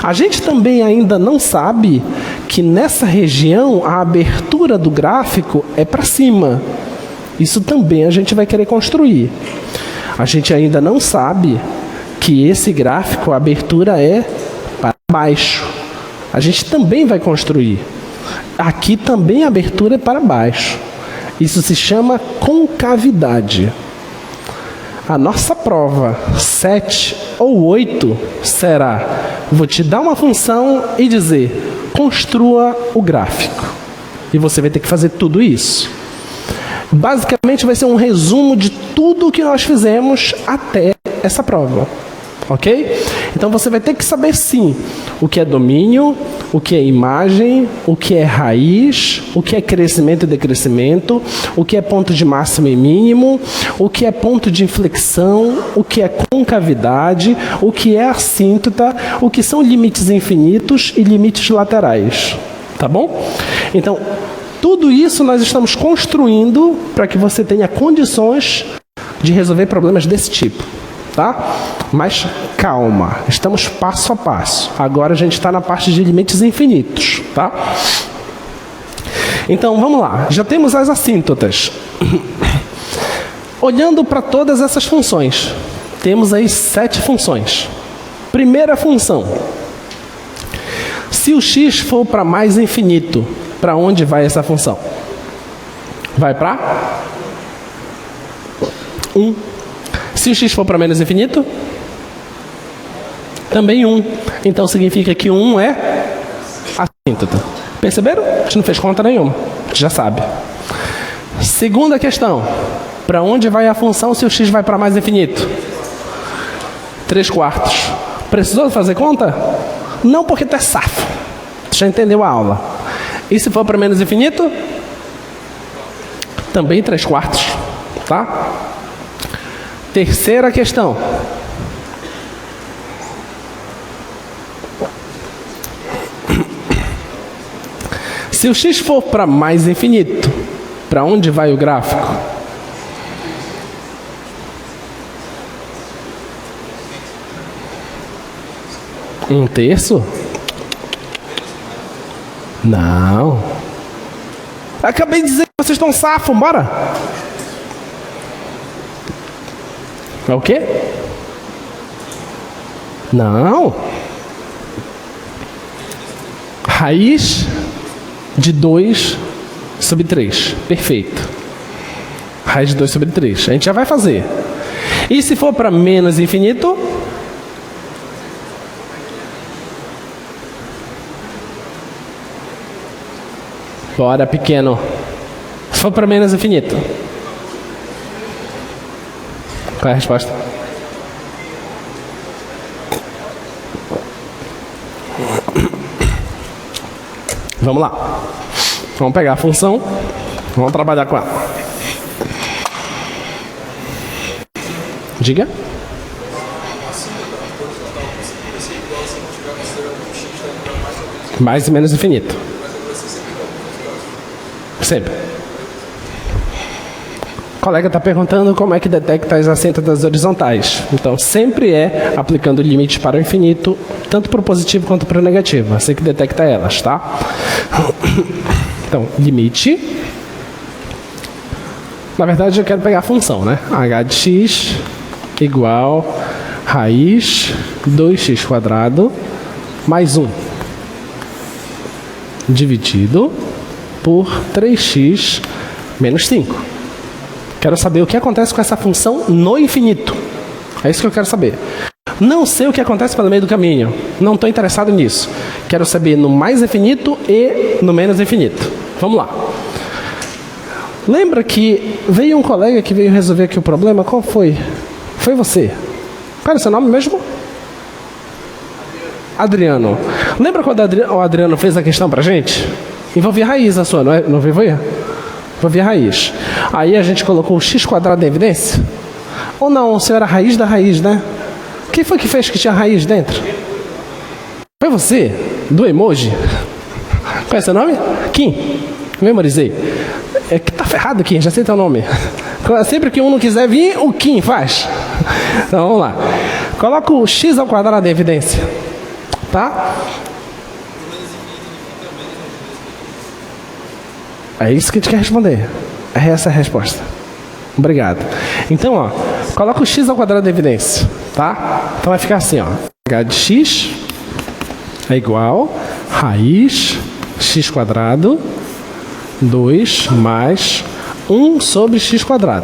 A gente também ainda não sabe que nessa região a abertura do gráfico é para cima. Isso também a gente vai querer construir. A gente ainda não sabe que esse gráfico, a abertura é para baixo. A gente também vai construir. Aqui também a abertura é para baixo. Isso se chama concavidade. A nossa prova 7 ou 8 será: vou te dar uma função e dizer, construa o gráfico. E você vai ter que fazer tudo isso. Basicamente vai ser um resumo de tudo o que nós fizemos até essa prova. Ok? Então você vai ter que saber sim o que é domínio, o que é imagem, o que é raiz, o que é crescimento e decrescimento, o que é ponto de máximo e mínimo, o que é ponto de inflexão, o que é concavidade, o que é assíntota, o que são limites infinitos e limites laterais. Tá bom? Então, tudo isso nós estamos construindo para que você tenha condições de resolver problemas desse tipo. Tá? Mas calma, estamos passo a passo. Agora a gente está na parte de limites infinitos, tá? Então vamos lá, já temos as assíntotas. Olhando para todas essas funções, temos aí 7 funções. Primeira função: se o x for para mais infinito, para onde vai essa função? Vai para 1. Se o x for para menos infinito, também 1. Então significa que 1 é assíntota. Perceberam? A gente não fez conta nenhuma. A gente já sabe. Segunda questão: para onde vai a função se o x vai para mais infinito? 3/4. Precisou fazer conta? Não, porque tu é safo. Tu já entendeu a aula. E se for para menos infinito? Também 3/4. Tá? Terceira questão: se o x for para mais infinito, para onde vai o gráfico? Um terço? Não. Acabei de dizer que vocês estão safos, bora! É o quê? Não. Raiz de 2 sobre 3. Perfeito. Raiz de 2 sobre 3. A gente já vai fazer. E se for para menos infinito? Bora, pequeno. Se for para menos infinito? Qual é a resposta? Vamos lá. Vamos pegar a função. Vamos trabalhar com ela. Diga. Mais e menos infinito. Sempre. O colega está perguntando como é que detecta as assíntotas horizontais. Então, sempre é aplicando limites para o infinito, tanto para o positivo quanto para o negativo. Assim que detecta elas, tá? Então, limite. Na verdade, eu quero pegar a função, né? h de x igual raiz 2x² mais 1 dividido por 3x menos 5. Quero saber o que acontece com essa função no infinito. É isso que eu quero saber. Não sei o que acontece pelo meio do caminho. Não estou interessado nisso. Quero saber no mais infinito e no menos infinito. Vamos lá. Lembra que veio um colega que veio resolver aqui o problema? Qual foi? Foi você. Qual era o seu nome mesmo? Adriano. Lembra quando o Adriano fez a questão pra gente? Envolvia raiz a sua, não é? Não envolvia? Envolvia raiz. Aí a gente colocou o x² em evidência? Ou não, o senhor era a raiz da raiz, né? Quem foi que fez que tinha raiz dentro? Foi você? Do emoji? Qual é seu nome? Kim. Memorizei. É que tá ferrado, Kim, já sei teu nome. Sempre que um não quiser vir, o Kim faz. Então vamos lá. Coloca o x² em evidência. Tá? É isso que a gente quer responder. É essa a resposta. Obrigado. Então, ó, coloca o x² em evidência. Tá? Então vai ficar assim, ó. H de x é igual raiz x², 2 mais 1 sobre x².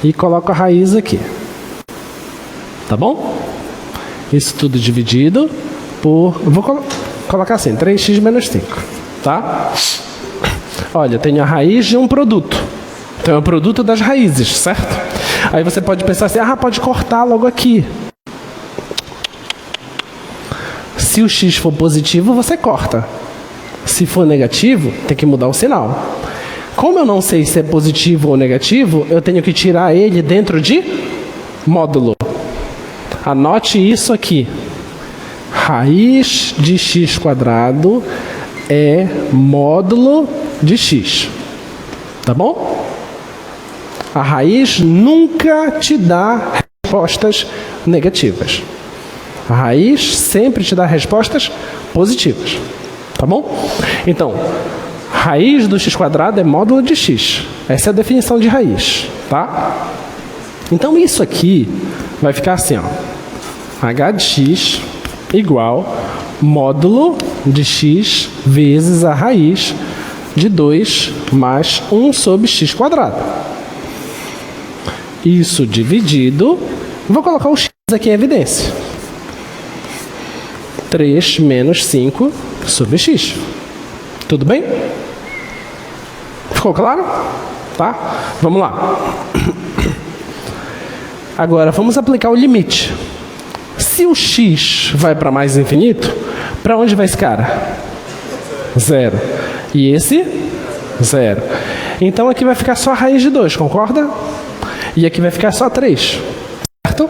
E coloco a raiz aqui. Tá bom? Isso tudo dividido por... Vou colocar assim, 3x menos 5. Tá? Olha, eu tenho a raiz de um produto. Então é o produto das raízes, certo? Aí você pode pensar assim, pode cortar logo aqui. Se o x for positivo, você corta. Se for negativo, tem que mudar o sinal. Como eu não sei se é positivo ou negativo, eu tenho que tirar ele dentro de módulo. Anote isso aqui. Raiz de x² é módulo de x. Tá bom? A raiz nunca te dá respostas negativas. A raiz sempre te dá respostas positivas. Tá bom? Então, raiz do x² é módulo de x. Essa é a definição de raiz. Tá? Então, isso aqui vai ficar assim, ó. H de x igual módulo de x vezes a raiz de 2 mais 1 sobre x². Isso dividido, vou colocar o x aqui em evidência. 3 menos 5 sobre x. Tudo bem? Ficou claro? Tá? Vamos lá. Agora, vamos aplicar o limite. Se o x vai para mais infinito, para onde vai esse cara? 0. E esse? 0. Então aqui vai ficar só a raiz de 2, concorda? E aqui vai ficar só 3. Certo?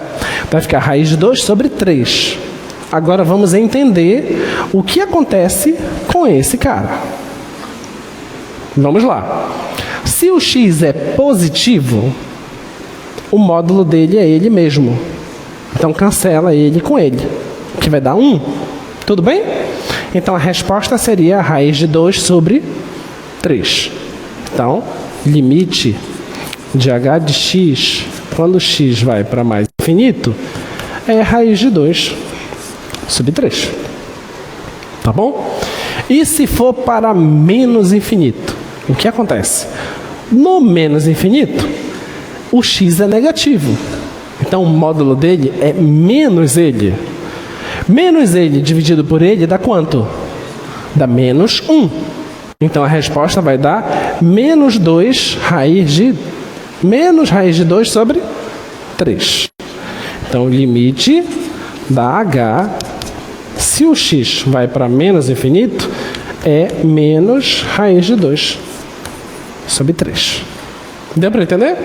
Vai ficar a raiz de 2 sobre 3. Agora vamos entender o que acontece com esse cara. Vamos lá. Se o x é positivo, o módulo dele é ele mesmo. Então cancela ele com ele, que vai dar 1. Tudo bem? Então a resposta seria a raiz de 2 sobre 3. Então, limite de h de x, quando x vai para mais infinito, é a raiz de 2 sobre 3. Tá bom? E se for para menos infinito, o que acontece? No menos infinito, o x é negativo. Então o módulo dele é menos ele. Menos ele dividido por ele dá quanto? Dá menos 1. Então a resposta vai dar menos 2 raiz de... menos raiz de 2 sobre 3. Então o limite da h, se o x vai para menos infinito, é menos raiz de 2 sobre 3. Deu para entender?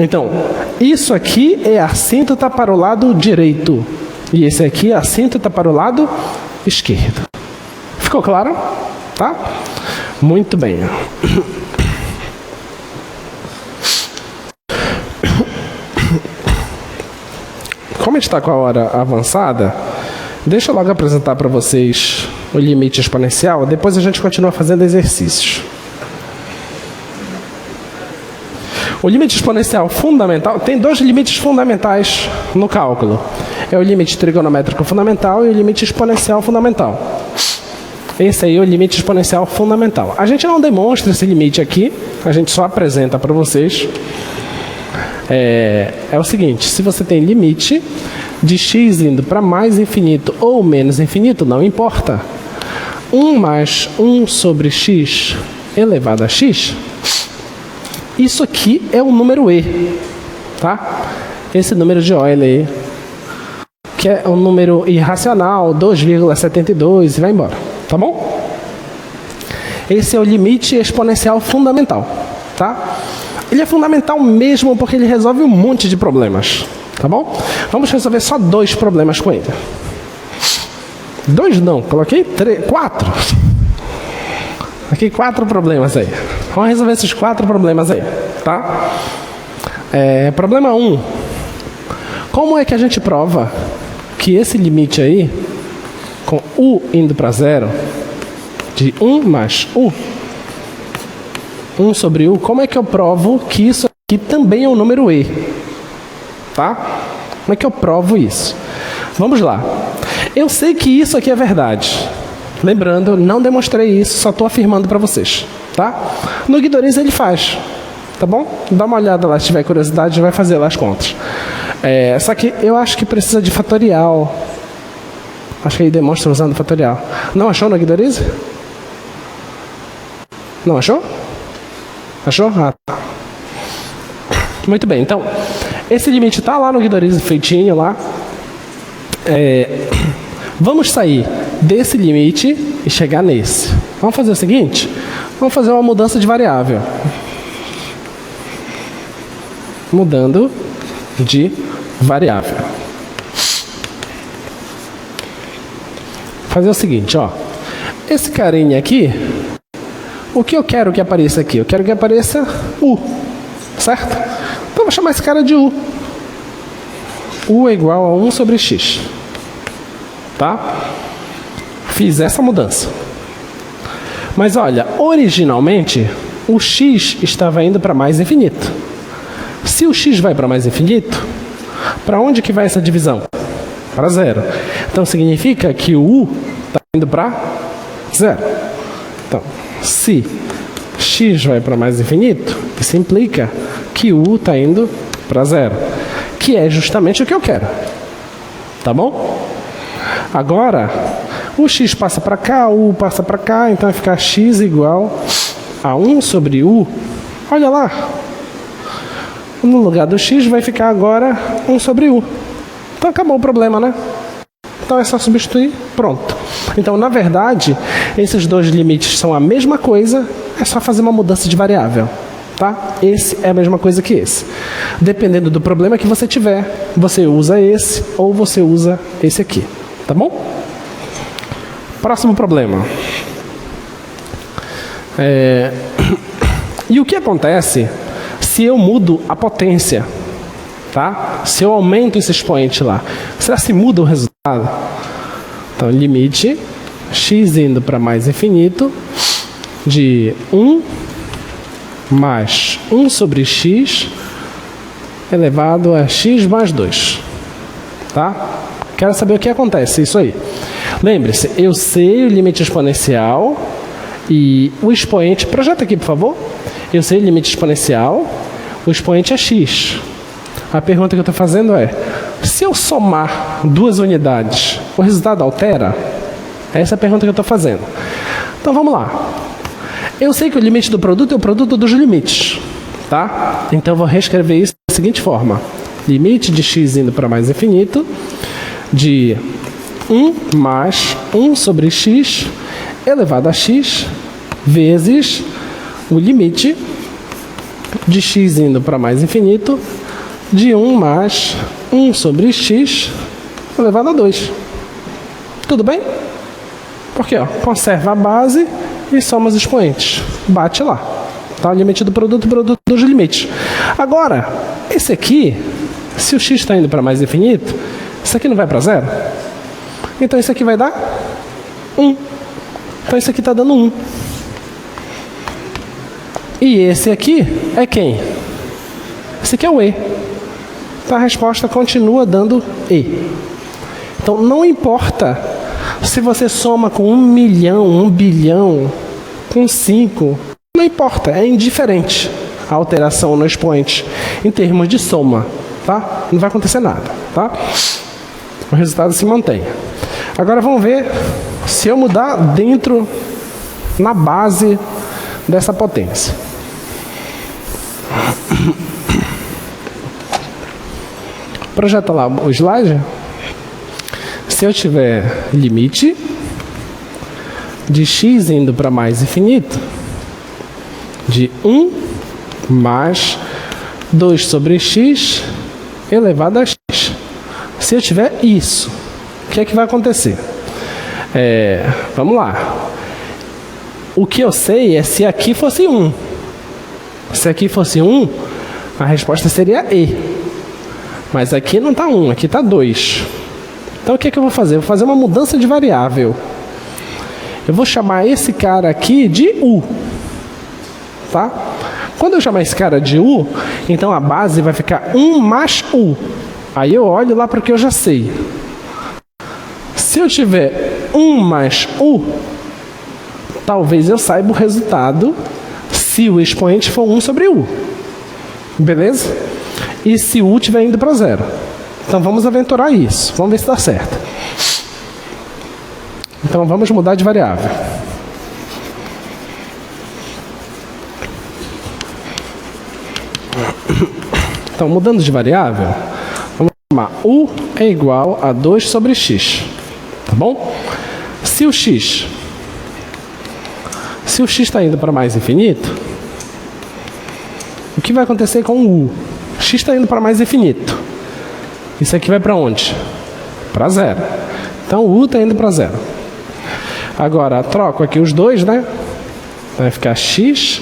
Então, isso aqui é assíntota para o lado direito. E esse aqui é assíntota para o lado esquerdo. Ficou claro? Tá? Muito bem. Como a gente está com a hora avançada, deixa eu logo apresentar para vocês o limite exponencial. Depois a gente continua fazendo exercícios. O limite exponencial fundamental, tem dois limites fundamentais no cálculo. É o limite trigonométrico fundamental e o limite exponencial fundamental. Esse aí é o limite exponencial fundamental. A gente não demonstra esse limite aqui, a gente só apresenta para vocês. É o seguinte, se você tem limite de x indo para mais infinito ou menos infinito, não importa. 1 mais 1 sobre x elevado a x, isso aqui é o número e, tá? Esse número de Euler aí, que é um número irracional, 2,72 e vai embora, tá bom? Esse é o limite exponencial fundamental, tá? Ele é fundamental mesmo porque ele resolve um monte de problemas, tá bom? Vamos resolver só 2 problemas com ele. 2 não, coloquei 4. Aqui 4 problemas aí. Vamos resolver esses 4 problemas aí, tá? Problema 1. Como é que a gente prova que esse limite aí, com u indo para 0, de 1 mais u, 1 sobre u, como é que eu provo que isso aqui também é um número e? Tá? Como é que eu provo isso? Vamos lá. Eu sei que isso aqui é verdade. Lembrando, não demonstrei isso, só estou afirmando para vocês. Tá? No Guidoriza ele faz. Tá bom? Dá uma olhada lá, se tiver curiosidade, vai fazer lá as contas. Só que eu acho que precisa de fatorial. Acho que ele demonstra usando fatorial. Não achou no Guidoriza? Não achou? Achou? Ah, tá. Muito bem, então, esse limite está lá no Guidoriza feitinho lá. Vamos sair desse limite e chegar nesse. Vamos fazer o seguinte? Vamos fazer uma mudança de variável. Mudando de variável. Fazer o seguinte, ó. Esse carinha aqui, o que eu quero que apareça aqui? Eu quero que apareça u, certo? Então eu vou chamar esse cara de u. U é igual a 1 sobre x. Tá? Fiz essa mudança. Mas olha, originalmente, o x estava indo para mais infinito. Se o x vai para mais infinito, para onde que vai essa divisão? Para 0. Então significa que o u está indo para 0. Então, se x vai para mais infinito, isso implica que o u está indo para 0. Que é justamente o que eu quero. Tá bom? Agora, o x passa para cá, o u passa para cá, então vai ficar x igual a 1 sobre u. Olha lá. No lugar do x vai ficar agora 1 sobre u. Então acabou o problema, né? Então é só substituir, pronto. Então, na verdade, esses 2 limites são a mesma coisa, é só fazer uma mudança de variável. Tá? Esse é a mesma coisa que esse. Dependendo do problema que você tiver, você usa esse ou você usa esse aqui. Tá bom? Próximo problema. E o que acontece se eu mudo a potência? Tá? Se eu aumento esse expoente lá, será que muda o resultado? Então, limite x indo para mais infinito de 1 mais 1 sobre x elevado a x mais 2. Tá? Quero saber o que acontece, isso aí. Lembre-se, eu sei o limite exponencial e o expoente... Projeta aqui, por favor. Eu sei o limite exponencial, o expoente é x. A pergunta que eu estou fazendo é, se eu somar 2 unidades, o resultado altera? Essa é a pergunta que eu estou fazendo. Então, vamos lá. Eu sei que o limite do produto é o produto dos limites. Tá? Então, eu vou reescrever isso da seguinte forma. Limite de x indo para mais infinito de 1 mais 1 sobre x elevado a x vezes o limite de x indo para mais infinito de 1 mais 1 sobre x elevado a 2. Tudo bem? Porque, ó, conserva a base e soma os expoentes. Bate lá. Tá? O limite do produto dos limites. Agora, esse aqui, se o x está indo para mais infinito, isso aqui não vai para 0? Então isso aqui vai dar 1. Então isso aqui está dando 1. E esse aqui é quem? Esse aqui é o e. Então a resposta continua dando e. Então não importa Se você soma com 1 milhão, 1 bilhão, com 5, não importa, é indiferente a alteração no expoente em termos de soma, tá? Não vai acontecer nada, tá? O resultado se mantém. Agora vamos ver se eu mudar dentro, na base dessa potência. Projeta lá o slide. Se eu tiver limite de x indo para mais infinito, de 1 mais 2 sobre x elevado a x. Se eu tiver isso, o que é que vai acontecer? Vamos lá. O que eu sei é se aqui fosse 1. Se aqui fosse 1, a resposta seria E. Mas aqui não está 1, aqui está 2. Então o que é que eu vou fazer? Eu vou fazer uma mudança de variável. Eu vou chamar esse cara aqui de U. Tá? Quando eu chamar esse cara de U, então a base vai ficar 1 mais U. Aí eu olho lá para o que eu já sei. Se eu tiver 1 mais U, talvez eu saiba o resultado se o expoente for 1 sobre U. Beleza? E se U estiver indo para 0. Então vamos aventurar isso. Vamos ver se dá certo. Então vamos mudar de variável. Então, mudando de variável, vamos chamar U é igual a 2 sobre x. Tá bom? Se o x está indo para mais infinito, o que vai acontecer com o U? X está indo para mais infinito. Isso aqui vai para onde? Para 0. Então, o U está indo para 0. Agora, troco aqui os dois, né? Vai ficar x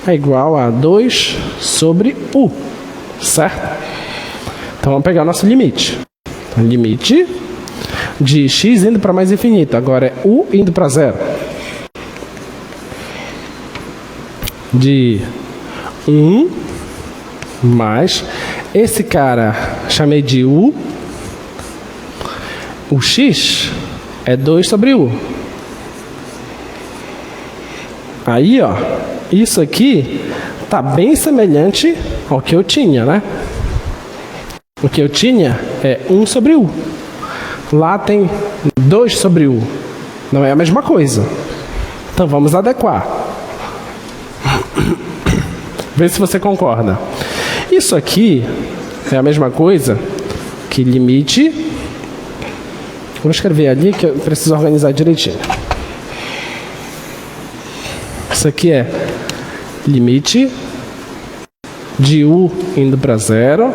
é igual a 2 sobre U. Certo? Então, vamos pegar o nosso limite. Então, limite de x indo para mais infinito. Agora, é U indo para 0. De 1 mais esse cara chamei de U. O x é 2 sobre U. Aí, ó, isso aqui tá bem semelhante ao que eu tinha, né? O que eu tinha é 1 sobre U. Lá tem 2 sobre U. Não é a mesma coisa. Então vamos adequar. Vê se você concorda. Isso aqui é a mesma coisa que limite. Vou escrever ali que eu preciso organizar direitinho. Isso aqui é limite de U indo para 0,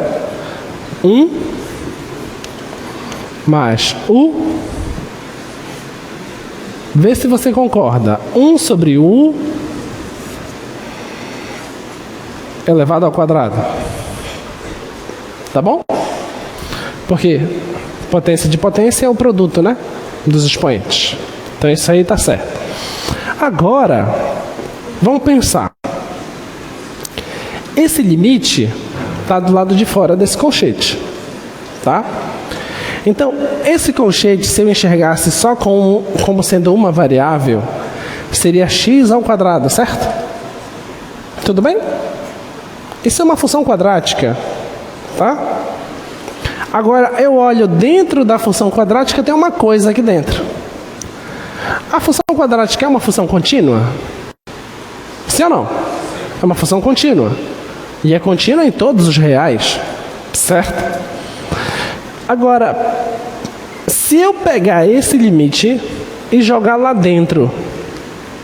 1 mais U. Vê se você concorda. 1 sobre U elevado ao quadrado. Tá bom? Porque potência de potência é o produto, né? Dos expoentes. Então isso aí tá certo. Agora, vamos pensar. Esse limite está do lado de fora desse colchete. Tá? Então, esse colchete, se eu enxergasse só como sendo uma variável, seria x ao quadrado, certo? Tudo bem? Isso é uma função quadrática. Tá? Agora, eu olho dentro da função quadrática, tem uma coisa aqui dentro. A função quadrática é uma função contínua? Sim ou não? É uma função contínua. E é contínua em todos os reais. Certo? Agora, se eu pegar esse limite e jogar lá dentro,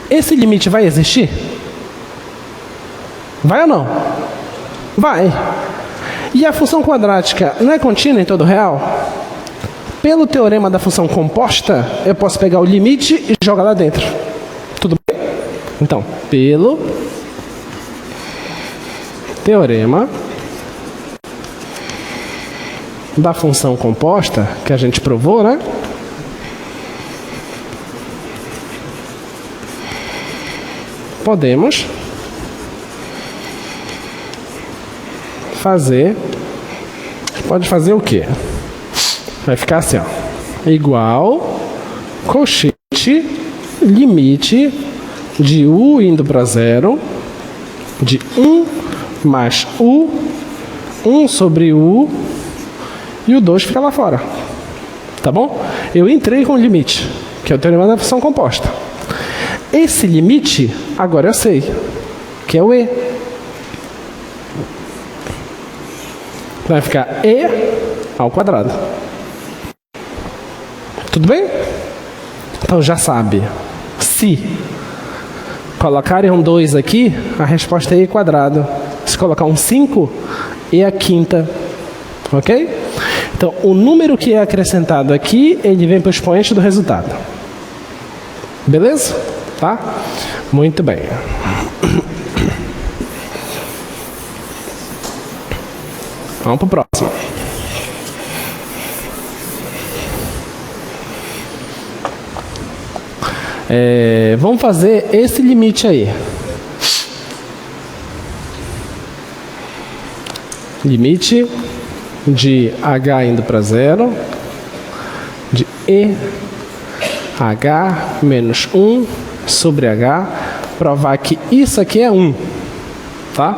esse limite vai existir? Vai ou não? Vai. E a função quadrática não é contínua em todo real? Pelo teorema da função composta, eu posso pegar o limite e jogar lá dentro. Tudo bem? Então, pelo teorema da função composta, que a gente provou, né? Podemos fazer... Pode fazer o quê? Vai ficar assim, ó. Igual colchete, limite de u indo para 0, de 1 mais u, 1 sobre u, e o 2 fica lá fora. Tá bom? Eu entrei com o limite, que é o teorema da função composta. Esse limite, agora eu sei, que é o e. Vai ficar e ao quadrado. Tudo bem? Então já sabe. Se colocarem um 2 aqui, a resposta é e quadrado. Se colocar um 5, e a quinta. Ok? Então, o número que é acrescentado aqui, ele vem para o expoente do resultado. Beleza? Tá? Muito bem. Vamos para o próximo. Vamos fazer esse limite aí. Limite de h indo para 0, de e h menos 1 sobre h, provar que isso aqui é 1, tá?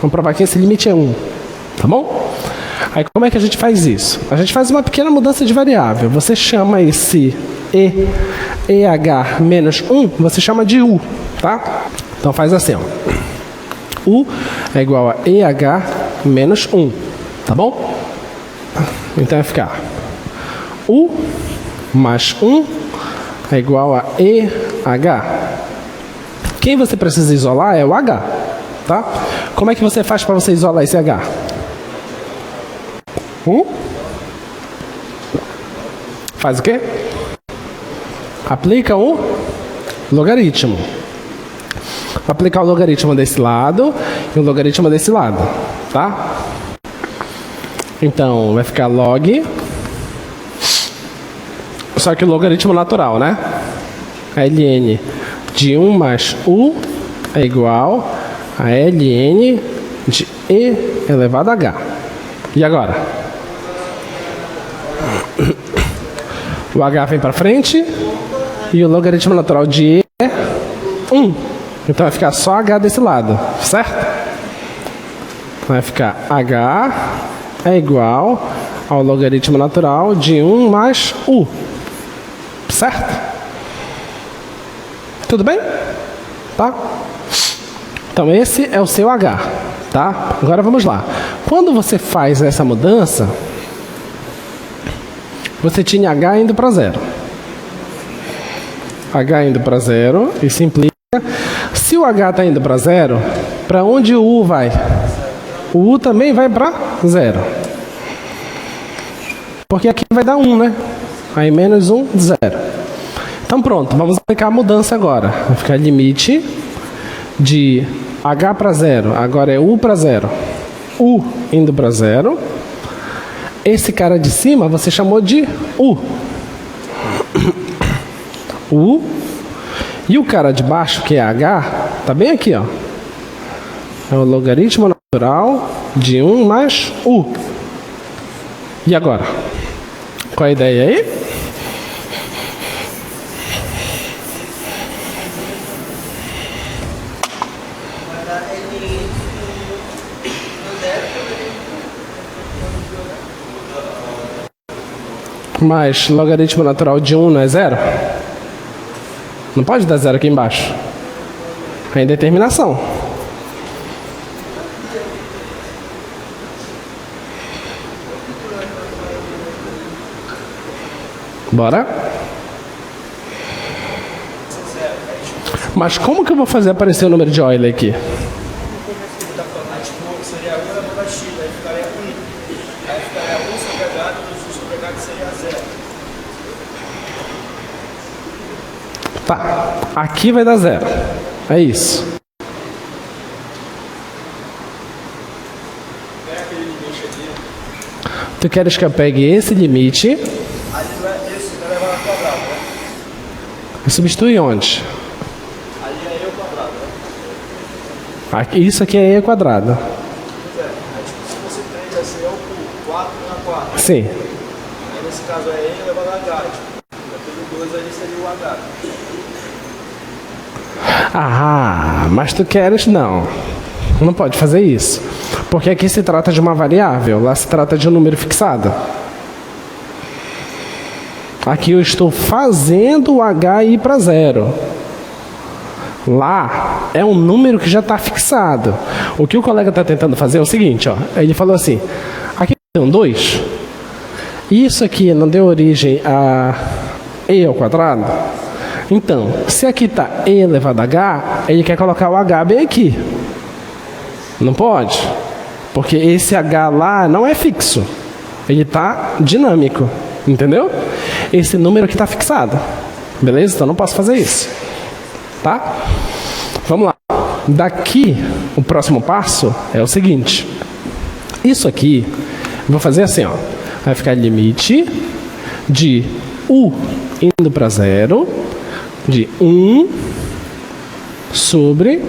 Vamos provar que esse limite é 1, tá bom? Aí como é que a gente faz isso? A gente faz uma pequena mudança de variável. Você chama esse EH menos 1, você chama de U, tá? Então faz assim, ó. U é igual a EH menos 1, tá bom? Então vai ficar U mais 1 é igual a EH. Quem você precisa isolar é o H, tá? Como é que você faz para você isolar esse H? Faz o quê? Aplica o logaritmo. Aplicar o logaritmo desse lado e o logaritmo desse lado, tá? Então, vai ficar log, só que o logaritmo natural, né? ln de 1 mais u é igual a ln de e elevado a h. E agora? O h vem para frente e o logaritmo natural de e é 1. Então vai ficar só h desse lado, certo? Vai ficar h é igual ao logaritmo natural de 1 mais u. Certo? Tudo bem? Tá? Então esse é o seu h, tá? Agora vamos lá. Quando você faz essa mudança, você tinha h indo para 0. H indo para 0, isso implica... Se o h está indo para 0, para onde o u vai? O u também vai para 0. Porque aqui vai dar 1, né? Aí menos 1, 0. Então pronto, vamos aplicar a mudança agora. Vai ficar limite de h para 0, agora é u para 0. U indo para 0. Esse cara de cima você chamou de u. U. E o cara de baixo, que é h, tá bem aqui, ó. É o logaritmo natural de 1 mais u. E agora? Qual a ideia aí? Mas logaritmo natural de 1 não é 0? Não pode dar 0 aqui embaixo. É indeterminação. Bora? Mas como que eu vou fazer aparecer o número de Euler aqui? Tá, aqui vai dar 0. É isso. Tu queres que eu pegue esse limite e substitui onde? Aqui, isso aqui é e quadrado. Sim. Aí nesse caso é e elevado a h. Pelo 2 aí Ah, mas tu queres não. Não pode fazer isso. Porque aqui se trata de uma variável, lá se trata de um número fixado. Aqui eu estou fazendo o h ir para 0. Lá é um número que já está fixado. O que o colega está tentando fazer é o seguinte, ó. Ele falou assim, aqui tem um 2. Isso aqui não deu origem a e ao quadrado? Então, se aqui está e elevado a h, ele quer colocar o h bem aqui. Não pode. Porque esse h lá não é fixo. Ele está dinâmico. Entendeu? Esse número aqui está fixado. Beleza? Então não posso fazer isso. Tá? Vamos lá. Daqui, o próximo passo é o seguinte. Isso aqui, vou fazer assim, ó. Vai ficar limite de u indo para 0, de 1 sobre...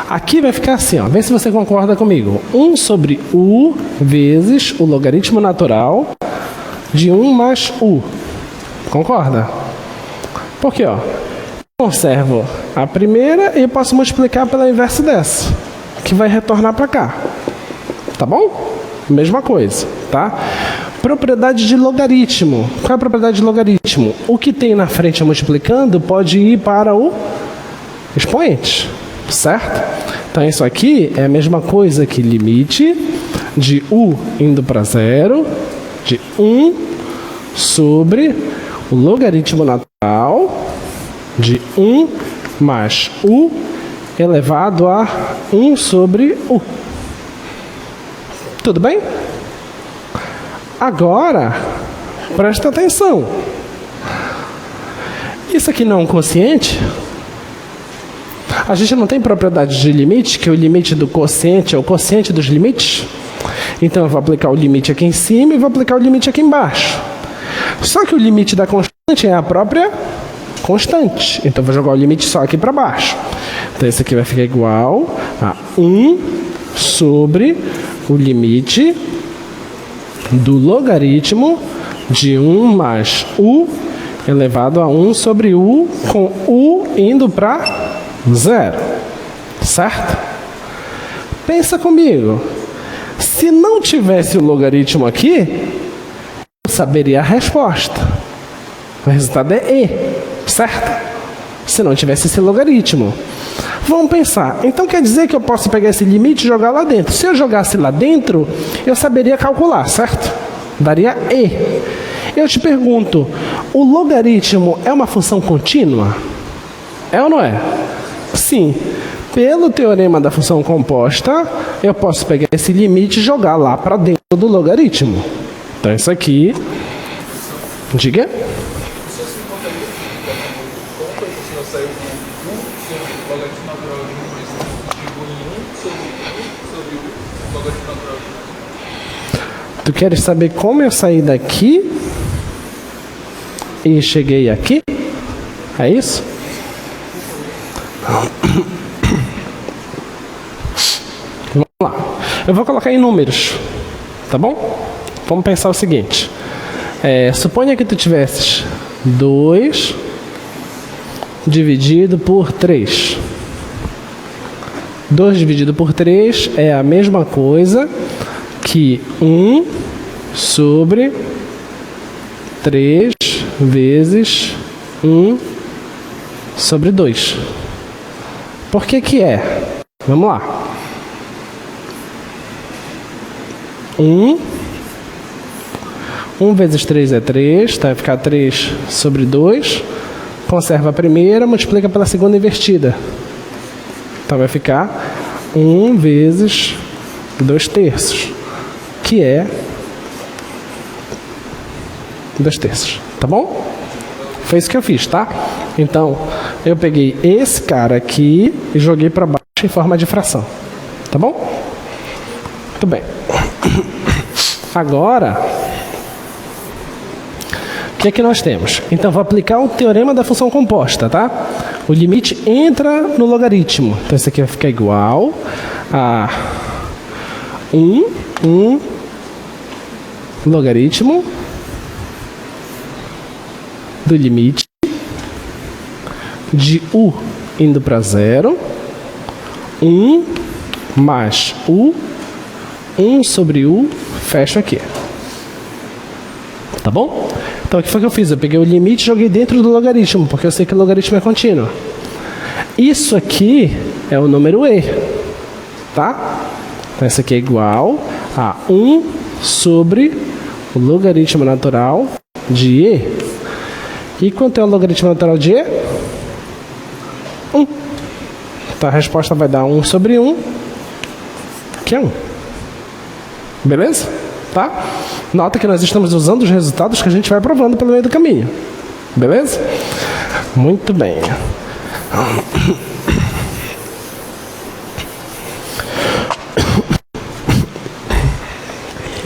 Aqui vai ficar assim, ó. Vê se você concorda comigo. 1 sobre u vezes o logaritmo natural de 1 mais u. Concorda? Por quê, ó? Conservo a primeira e eu posso multiplicar pela inversa dessa, que vai retornar para cá. Tá bom? Mesma coisa, tá? Propriedade de logaritmo. Qual é a propriedade de logaritmo? O que tem na frente multiplicando pode ir para o expoente, certo? Então isso aqui é a mesma coisa que limite de u indo para 0 de 1 sobre o logaritmo natural de 1 mais u elevado a 1 sobre u. Tudo bem? Agora, presta atenção. Isso aqui não é um quociente? A gente não tem propriedade de limite, que o limite do quociente é o quociente dos limites? Então eu vou aplicar o limite aqui em cima e vou aplicar o limite aqui embaixo. Só que o limite da constante é a própria constante. Então eu vou jogar o limite só aqui para baixo. Então esse aqui vai ficar igual a 1 sobre o limite do logaritmo de 1 mais u elevado a 1 sobre u, com u indo para 0. Certo? Pensa comigo. Se não tivesse o logaritmo aqui, eu saberia a resposta. O resultado é e, certo? Se não tivesse esse logaritmo. Vamos pensar. Então quer dizer que eu posso pegar esse limite e jogar lá dentro. Se eu jogasse lá dentro, eu saberia calcular, certo? Daria e. Eu te pergunto, o logaritmo é uma função contínua? É ou não é? Sim. Pelo teorema da função composta, eu posso pegar esse limite e jogar lá para dentro do logaritmo. Então isso aqui... Diga. Tu queres saber como eu saí daqui e cheguei aqui? É isso? Vamos lá. Eu vou colocar em números, tá bom? Vamos pensar o seguinte. Suponha que tu tivesses 2 dividido por 3. 2 dividido por 3 é a mesma coisa que 1 sobre 3 vezes 1 sobre 2. Por que que é? Vamos lá. 1 vezes 3 é 3, tá? Vai ficar 3 sobre 2. Conserva a primeira, multiplica pela segunda invertida. Então vai ficar 1 vezes 2 terços, que é 2 terços, tá bom? Foi isso que eu fiz, tá? Então, eu peguei esse cara aqui e joguei para baixo em forma de fração, tá bom? Muito bem. Agora, o que é que nós temos? Então, vou aplicar o teorema da função composta, tá? O limite entra no logaritmo. Então, isso aqui vai ficar igual a 1 logaritmo do limite de u indo para 0, 1 mais u, 1 sobre u, fecho aqui. Tá bom? Então, o que foi que eu fiz? Eu peguei o limite e joguei dentro do logaritmo, porque eu sei que o logaritmo é contínuo. Isso aqui é o número e, tá? Então, isso aqui é igual a 1 sobre o logaritmo natural de e. E quanto é o logaritmo natural de e? 1. Então, a resposta vai dar 1 sobre 1, que é 1. Beleza? Tá? Nota que nós estamos usando os resultados que a gente vai provando pelo meio do caminho. Beleza? Muito bem.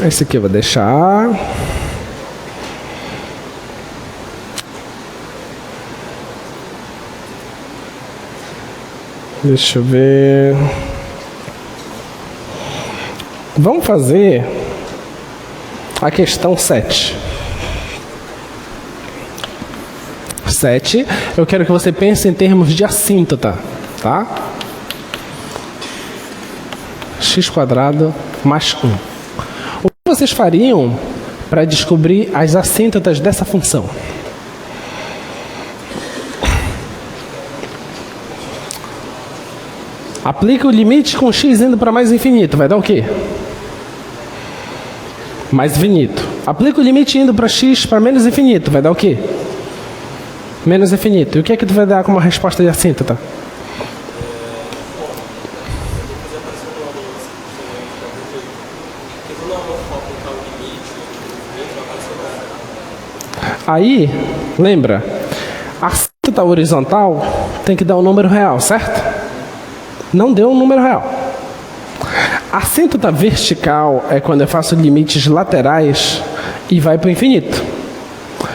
Esse aqui eu vou deixar. Deixa eu ver. Vamos fazer a questão 7. 7, eu quero que você pense em termos de assíntota, tá? X² mais 1. O que vocês fariam para descobrir as assíntotas dessa função? Aplica o limite com x indo para mais infinito, vai dar o quê? Mais infinito. Aplica o limite indo para x para menos infinito, vai dar o quê? Menos infinito. E o que é que tu vai dar como resposta de assíntota? Aí, lembra, a assíntota horizontal tem que dar um número real, certo? Não deu um número real. A assíntota vertical é quando eu faço limites laterais e vai para o infinito.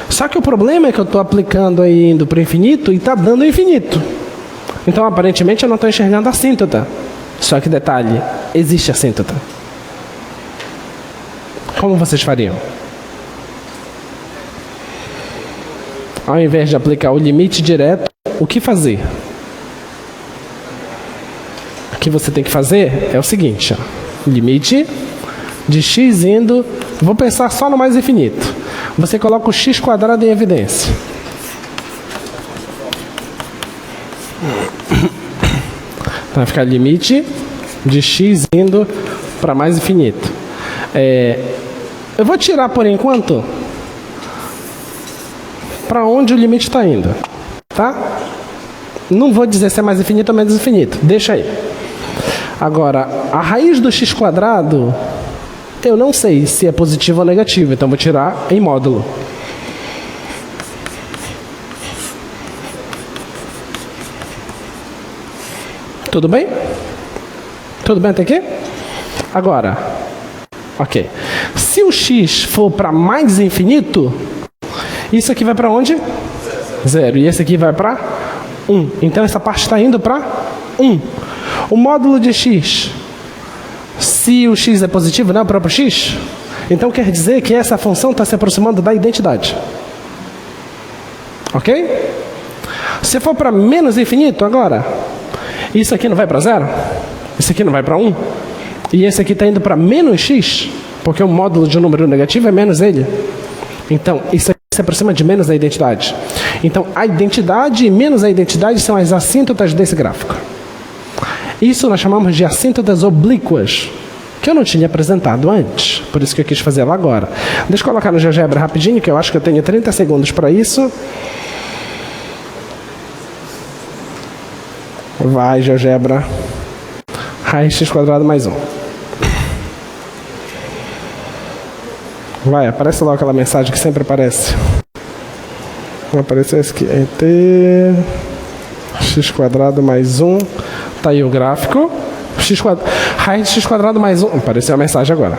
Só que o problema é que eu estou aplicando aí indo para o infinito e está dando infinito. Então, aparentemente, eu não estou enxergando a assíntota. Só que, detalhe, existe assíntota. Como vocês fariam? Ao invés de aplicar o limite direto, o que fazer? O que você tem que fazer é o seguinte, ó. Limite de x indo, vou pensar só no mais infinito. Você coloca o x² em evidência. Então vai ficar limite de x indo para mais infinito. Eu vou tirar por enquanto para onde o limite está indo, tá? Não vou dizer se é mais infinito ou menos infinito, deixa aí. Agora, a raiz do x², eu não sei se é positivo ou negativo, então vou tirar em módulo. Tudo bem? Tudo bem até aqui? Agora, ok. Se o x for para mais infinito, isso aqui vai para onde? 0. E esse aqui vai para 1. Então, essa parte está indo para 1. O módulo de x, se o x é positivo, não é o próprio x, então quer dizer que essa função está se aproximando da identidade. Ok? Se for para menos infinito, agora, isso aqui não vai para 0? Isso aqui não vai para 1? E esse aqui está indo para menos x, porque o módulo de um número negativo é menos ele. Então, isso aqui se aproxima de menos da identidade. Então, a identidade e menos a identidade são as assíntotas desse gráfico. Isso nós chamamos de assíntotas oblíquas, que eu não tinha apresentado antes, por isso que eu quis fazer ela agora. Deixa eu colocar no GeoGebra rapidinho, que eu acho que eu tenho 30 segundos para isso. Vai, GeoGebra. Raiz x² mais 1. Vai, aparece logo aquela mensagem que sempre aparece. Vai aparecer esse aqui. x² mais 1. Tá aí o gráfico. Raiz de x² mais 1. Apareceu a mensagem agora.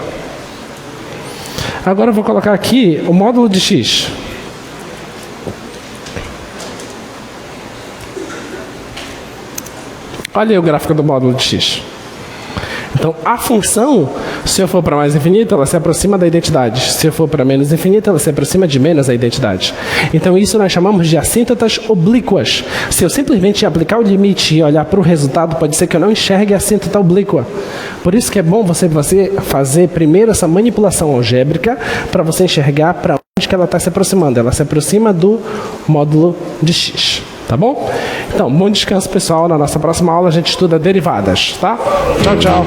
Agora eu vou colocar aqui o módulo de x. Olha aí o gráfico do módulo de x. Então, a função, se eu for para mais infinito, ela se aproxima da identidade. Se eu for para menos infinito, ela se aproxima de menos da identidade. Então, isso nós chamamos de assíntotas oblíquas. Se eu simplesmente aplicar o limite e olhar para o resultado, pode ser que eu não enxergue a assíntota oblíqua. Por isso que é bom você fazer primeiro essa manipulação algébrica para você enxergar para onde que ela está se aproximando. Ela se aproxima do módulo de x. Tá bom? Então, bom descanso, pessoal. Na nossa próxima aula a gente estuda derivadas, tá? Tchau, tchau.